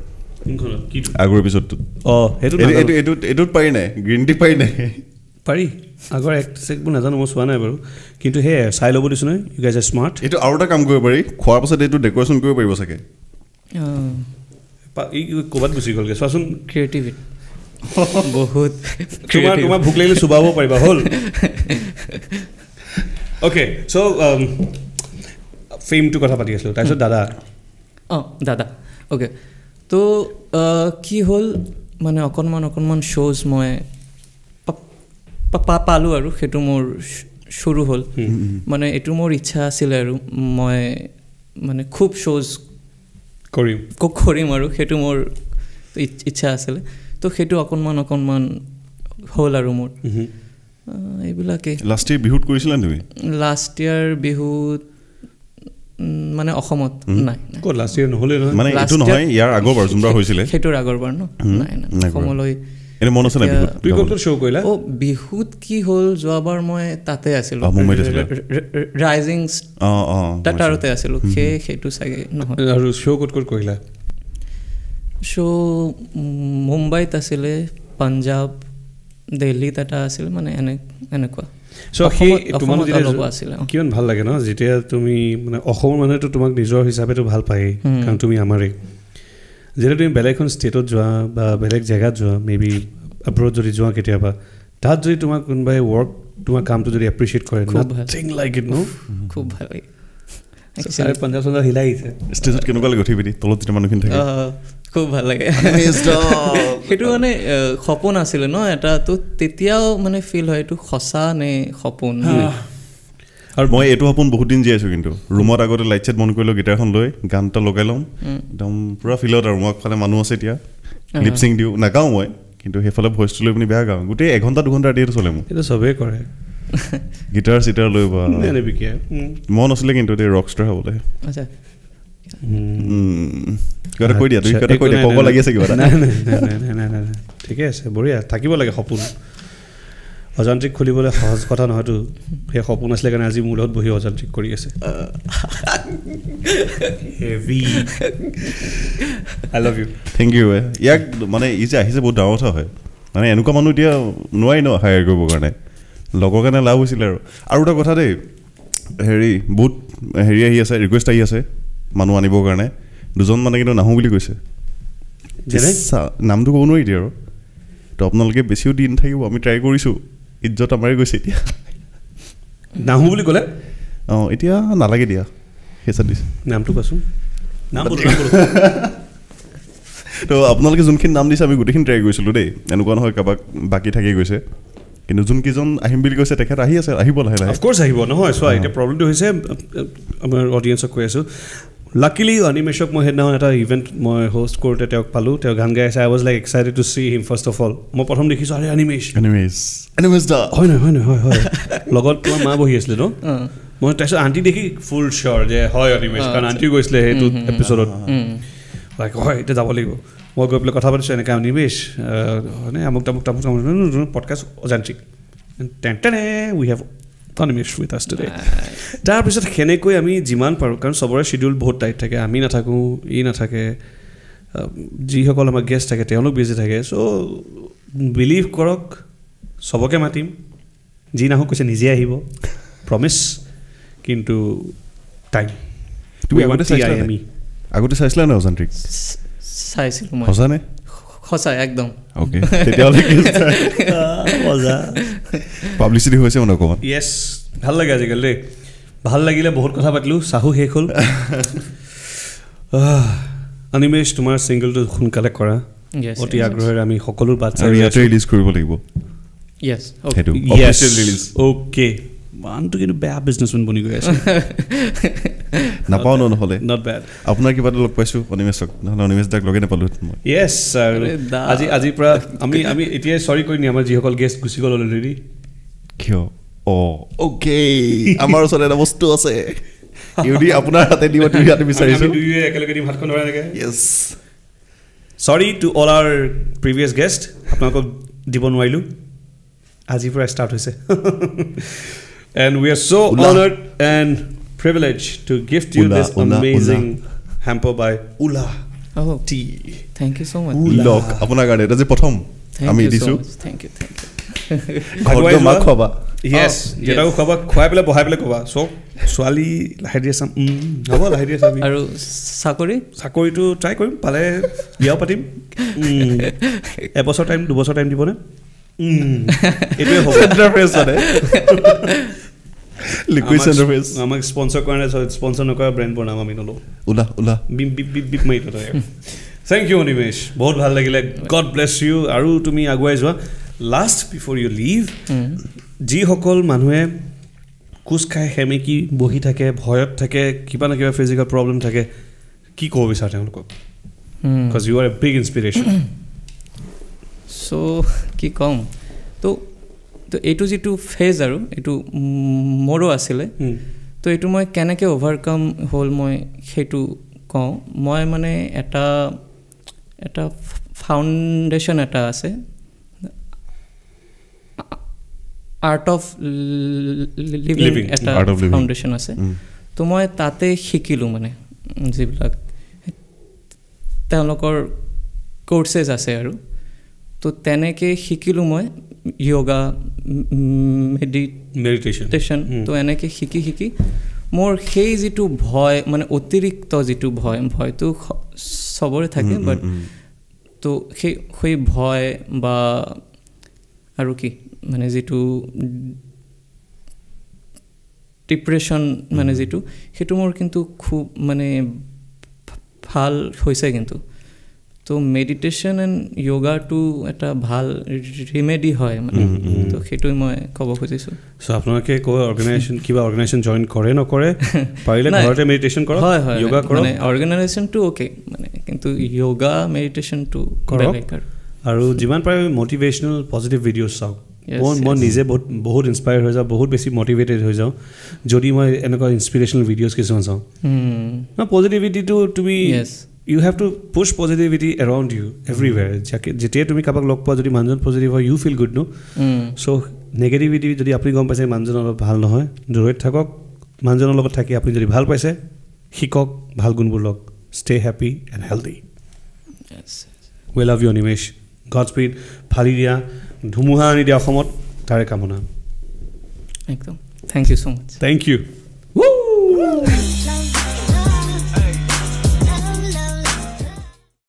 আগৰ এপিছডটোত অঁ সেইটো এইটোত পাৰি নাই গ্ৰীণ টি পাৰি নাই পাৰি আগৰ এক্ট চেকবোৰ নাজানো মই চোৱা নাই বাৰু কিন্তু সেয়াই চাই ল'ব দিছোঁ নহয় ইউ গাইজ আৰ স্মাৰ্ট এইটো আৰু এটা কাম কৰিব পাৰি খোৱাৰ পাছত এইটো ডেক'ৰেশ্যন কৰিব পাৰিব চাগে ক'ৰবাত গুচি গ'লগৈ চোৱাচোন ক্ৰিয়েটিভিটি বহুত তোমাৰ ভোক লাগিলে চুবাব পাৰিবা হ'ল অ'কে চ' ফেমটো কথা পাতি আছিলোঁ তাৰপিছত দাদা দাদা অ'কে তো কি হ'ল মানে অকণমান শ্ব'জ মই পালোঁ আৰু সেইটো মোৰ শুৰু হ'ল মানে এইটো মোৰ ইচ্ছা আছিলে আৰু মই মানে খুব শ্ব'জ কৰিম আৰু সেইটো মোৰ ইচ্ছা আছিলে তো সেইটো অকণমান হ'ল আৰু মোৰ এইবিলাকেই লাষ্ট ইয়াৰ বিহুত কৰিছিলা তুমি লাষ্ট ইয়াৰ বিহুত মানে অসমত নাই ক'ত লাষ্ট ইয়াৰ নহ'লে মানে এইটো নহয় ইয়াৰ আগৰবাৰ যোনবাৰ হৈছিলে সেইটোৰ আগৰবাৰ নাই অসমলৈ এনে মন আছে নাই বিহুত তুই ক'ত শ্ব' কৰিলা বিহুত কি হ'ল যোৱাবাৰ মই তাতে আছিলোঁ ৰাইজিং তাতে আছিলোঁ সেইটো চাগে নহয় আৰু শ্ব' ক'ত কৰিলা শ্ব' মুম্বাইত আছিলে পাঞ্জাৱ দিল্লীত এটা আছিল মানে এনেকুৱা কিমান ভাল লাগে ন যেতিয়া তুমি মানে অসমৰ মানুহেতো তোমাক নিজৰ হিচাপেতো ভাল পায়েই কাৰণ তুমি আমাৰেই যেতিয়া তুমি বেলেগ এখন ষ্টেটত যোৱা বা বেলেগ জেগাত যোৱা মেবি এব্ৰড যদি যোৱা কেতিয়াবা তাত যদি তোমাক কোনোবাই তোমাৰ কামটো যদি এপ্ৰিচিয়েট কৰে নাথিং লাইক ইট ন খুব ভাল লাগে 50 হিলাই আহিছে ষ্টেজত কেনেকুৱা লাগে উঠি পিনি তলত যেতিয়া মানুহখিনি থাকে খুব ভাল লাগে সেইটো মানে সপোন আছিলে ন এটা তো তেতিয়াও মানে ফিল হয় এইটো সঁচা নে সপোন আৰু মই এইটো সপোন বহুত দিন জীয়াইছোঁ কিন্তু ৰুমত আগতে লাইট চাইট বন্ধ কৰি লওঁ গিটাৰখন লৈ গান এটা লগাই ল'ম একদম পূৰা ফিলত আৰু মই আগফালে মানুহ আছে এতিয়া লিপচিং দিওঁ নাগাওঁ মই কিন্তু সেইফালে ভইচটো লৈ পিনি বেয়া গাওঁ গোটেই 1 ঘণ্টা 2 ঘণ্টা ৰাতিটো চলে মোক এইটো চবেই কৰে গিটাৰ চিটাৰ লৈ মন আছিলে কিন্তু দেই ৰক ষ্টাৰ হ'বলৈ কিবা এটা কৈ দিয়া তুমি কিবা কৈ দিয়া ক'ব লাগি আছে কিবা এটা নাই ঠিকে আছে বঢ়িয়া থাকিব লাগে সপোন অজান্ত্ৰিক খুলিবলৈ সহজ কথা নহয়তো সেই সপোন আছিলে কাৰণে আজি মোৰ লগত বহি অজান্ত্ৰিক কৰি আছে heavy I love you thank you ইয়াক মানে ই যে আহিছে বহুত ডাঙৰ কথা হয় মানে এনেকুৱা মানুহ এতিয়া নোৱাৰি ন হায়াৰ কৰিবৰ কাৰণে লগৰ কাৰণে লাভ হৈছিলে আৰু এটা কথা দেই বহুত আহি আছে ৰিকুৱেষ্ট আহি আছে মানুহ আনিবৰ কাৰণে 2জন মানে কিন্তু নাহোঁ বুলি কৈছে নামটো ক'ব নোৱাৰি এতিয়া আৰু তো আপোনালোকে বেছিও দিন থাকিব আমি ট্ৰাই কৰিছোঁ ইজ্জত আমাৰে গৈছে এতিয়া নাহোঁ বুলি ক'লে এতিয়া নালাগে দিয়া সেইচাত দিছে নামটো কোৱাচোন তো আপোনালোকে যোনখিনি নাম দিছে আমি গোটেইখিনি ট্ৰাই কৰিছিলোঁ দেই এনেকুৱা নহয় কাৰোবাক বাকী থাকি গৈছে কিন্তু যোনকেইজন আহিম বুলি কৈছে তেখেত আহিব লাহে লাহে অফক'ৰ্ছ আহিব নহয় চোৱা এতিয়া প্ৰব্লেমটো হৈছে আমাৰ অডিয়েঞ্চক কৈ আছোঁ লাকিলি অনিমেশক মই সেইদিনাখন এটা ইভেণ্ট মই হোষ্ট কৰোঁতে তেওঁক পালোঁ তেওঁ গান গাই আছে I was like excited to see him first of all মই প্ৰথম দেখিছোঁ আৰে অনিমেশ দা হয় লগত তোমাৰ মা বহি আছিলে ন মই তাৰপিছত আণ্টি দেখি ফুল চিয়'ৰ যে হয় অনিমেশ কাৰণ আণ্টিও গৈছিলে সেইটো এপিছ'ডত লাইক হয় এতিয়া যাব লাগিব মই গৈ পেলাই কথা পাতিছোঁ এনেকৈ অনিমেশ মানে আমুক তামুক podcast Ajantrik we have Animesh with us today তাৰপিছত সেনেকৈ আমি যিমান পাৰোঁ কাৰণ চবৰে শ্বিডিউল বহুত টাইট থাকে আমি নাথাকোঁ ই নাথাকে যিসকল আমাৰ গেষ্ট থাকে তেওঁলোক বিজি থাকে চ' বিলিভ কৰক চবকে মাতিম যি নাহোঁ কৈছে নিজে আহিব প্ৰমিছ কিন্তু টাইম তুমি আগতে চাইছিলা নে অজান্ত্ৰিক চাইছিলোঁ মই সঁচানে সঁচাই একদম অ'কে তেতিয়াহ'লে মজা পাব্লিচিটি হৈছে মানে অকণমান য়েছ ভাল লাগে আজিকালি দেই ভাল লাগিলে বহুত কথা পাতিলোঁ চাহু শেষ হ'ল অনিমেশ তোমাৰ ছিংগলটো সোনকালে কৰা অতি আগ্ৰহেৰে আমি সকলো বাট চাই ইয়াতে ৰিলিজ কৰিব লাগিব অ'কে মানুহটো কিন্তু বেয়া বিজনেছমেন বনি গৈ আছে নাপাওঁ নহ'লে নট বেড আপোনাৰ কিবা এটা লগ পাইছোঁ অনিমেশক নহ'লে অনিমেশ দাক লগে নাপালোঁ মই য়েছ আজিৰ পৰা আমি এতিয়াই চৰি কৰি নি আমাৰ যিসকল গেষ্ট গুচি গ'ল অলৰেডি কিয় অ'কে আমাৰ ওচৰত এটা বস্তু আছে ইউডি আপোনাৰ হাতে দিব তুমি হাতে বিচাৰিছো আমি দুইয়ে একেলগে দিম হাতখন ধৰা লাগে ইয়েছ সৰি to all R previous guest আপোনালোকক দিব নোৱাৰিলোঁ আজিৰ পৰা ষ্টাৰ্ট হৈছে and we are so honored and privileged to gift you this amazing hamper by Ula tea. Thank you so much. Look, আপোনাৰ কাৰণে এটা যে প্ৰথম আমি দিছো thank you ঘৰটো মাক খোৱা yes যেটাও খোৱা খুৱাই পেলাই বহাই পেলাই ক'বা সো ছোৱালী লাহে দিয়ে চাম হ'ব লাহে দিয়ে চাবি আৰু চাকৰিটো ট্ৰাই কৰিম পালে বিয়াও পাতিম এবছৰ টাইম দুবছৰ টাইম দিবনে এইটোৱে হ'ব ইণ্টাৰফেচ মানে লিকুইড ইণ্টাৰফেচ আমাক স্পন্সৰ কৰা নাই স্পন্সৰ নকৰা ব্ৰেণ্ডবোৰ নাম আমি নলওঁ উলা বিপ বিপ বিপ বিপ মাৰি থৈ থেংক ইউ অনিমেশ বহুত ভাল লাগিলে গড ব্লেছ ইউ আৰু তুমি আগুৱাই যোৱা লাষ্ট বিফৰ ইউ লিভ যিসকল মানুহে কোচ খাই সেমেকি বহি থাকে ভয়ত থাকে কিবা না কিবা ফিজিকেল প্ৰব্লেম থাকে কি ক'ব বিচাৰে তেওঁলোকক because you are a big inspiration so কি ক'ম তো এইটো যিটো ফেজ আৰু এইটো মোৰো আছিলে তো এইটো মই কেনেকৈ অভাৰকাম হ'ল মই সেইটো কওঁ মই মানে এটা ফাউণ্ডেশ্যন এটা আছে আৰ্ট অফ লিভিং এটা ফাউণ্ডেশ্যন আছে তো মই তাতে শিকিলোঁ মানে যিবিলাক তেওঁলোকৰ কোৰ্চেছ আছে আৰু তো তেনেকৈ শিকিলোঁ মই য়োগা মেডিটেশ্যন তো এনেকৈ শিকি মোৰ সেই যিটো ভয় মানে অতিৰিক্ত যিটো ভয়টো চবৰে থাকে বাট তো সেই ভয় বা আৰু কি মানে যিটো ডিপ্ৰেশ্যন মানে যিটো সেইটো মোৰ কিন্তু খুব মানে ভাল হৈছে কিন্তু তো মেডিটেশ্যন এণ্ড য়োগাটো এটা ভাল ৰিমেডি হয় মানে তো সেইটোৱে মই ক'ব খুজিছোঁ চ' আপোনালোকে কিবা অৰ্গেনাইজেশ্যন জইন কৰে নকৰে পাৰিলে ঘৰতে মেডিটেশ্যন কৰক হয় য়োগা কৰক মানে অৰ্গেনাইজেশ্যনটো অ'কে মানে কিন্তু য়োগা মেডিটেশ্যনটো কৰক আৰু যিমান পাৰে মটিভেশ্যনেল পজিটিভ ভিডিঅ'জ চাওক মই নিজে বহুত ইনস্পায়াৰ হৈ যাওঁ বহুত বেছি মটিভেটেড হৈ যাওঁ যদি মই এনেকুৱা ইনস্পিৰেশ্যনেল ভিডিঅ'জ কিছুমান চাওঁ পজিটিভিটিটো তুমি you have to push positivity around you everywhere যেতিয়া তুমি কাবাক লগ পোৱা যদি মানুহজন পজিটিভ হয় you feel good no so negativity যদি আপুনি গম পাইছে মানুহজন অলপ ভাল নহয় দূৰত থাকক মানুহজনৰ লগত থাকি আপুনি যদি ভাল পাইছে শিকক ভাল গুণবোৰ লওক stay happy and healthy yes we love you Animesh Godspeed ফালি দিয়া ধুমুহা আনি দিয়া অসমত তাৰে কামনা একদম thank you so much thank you Woo!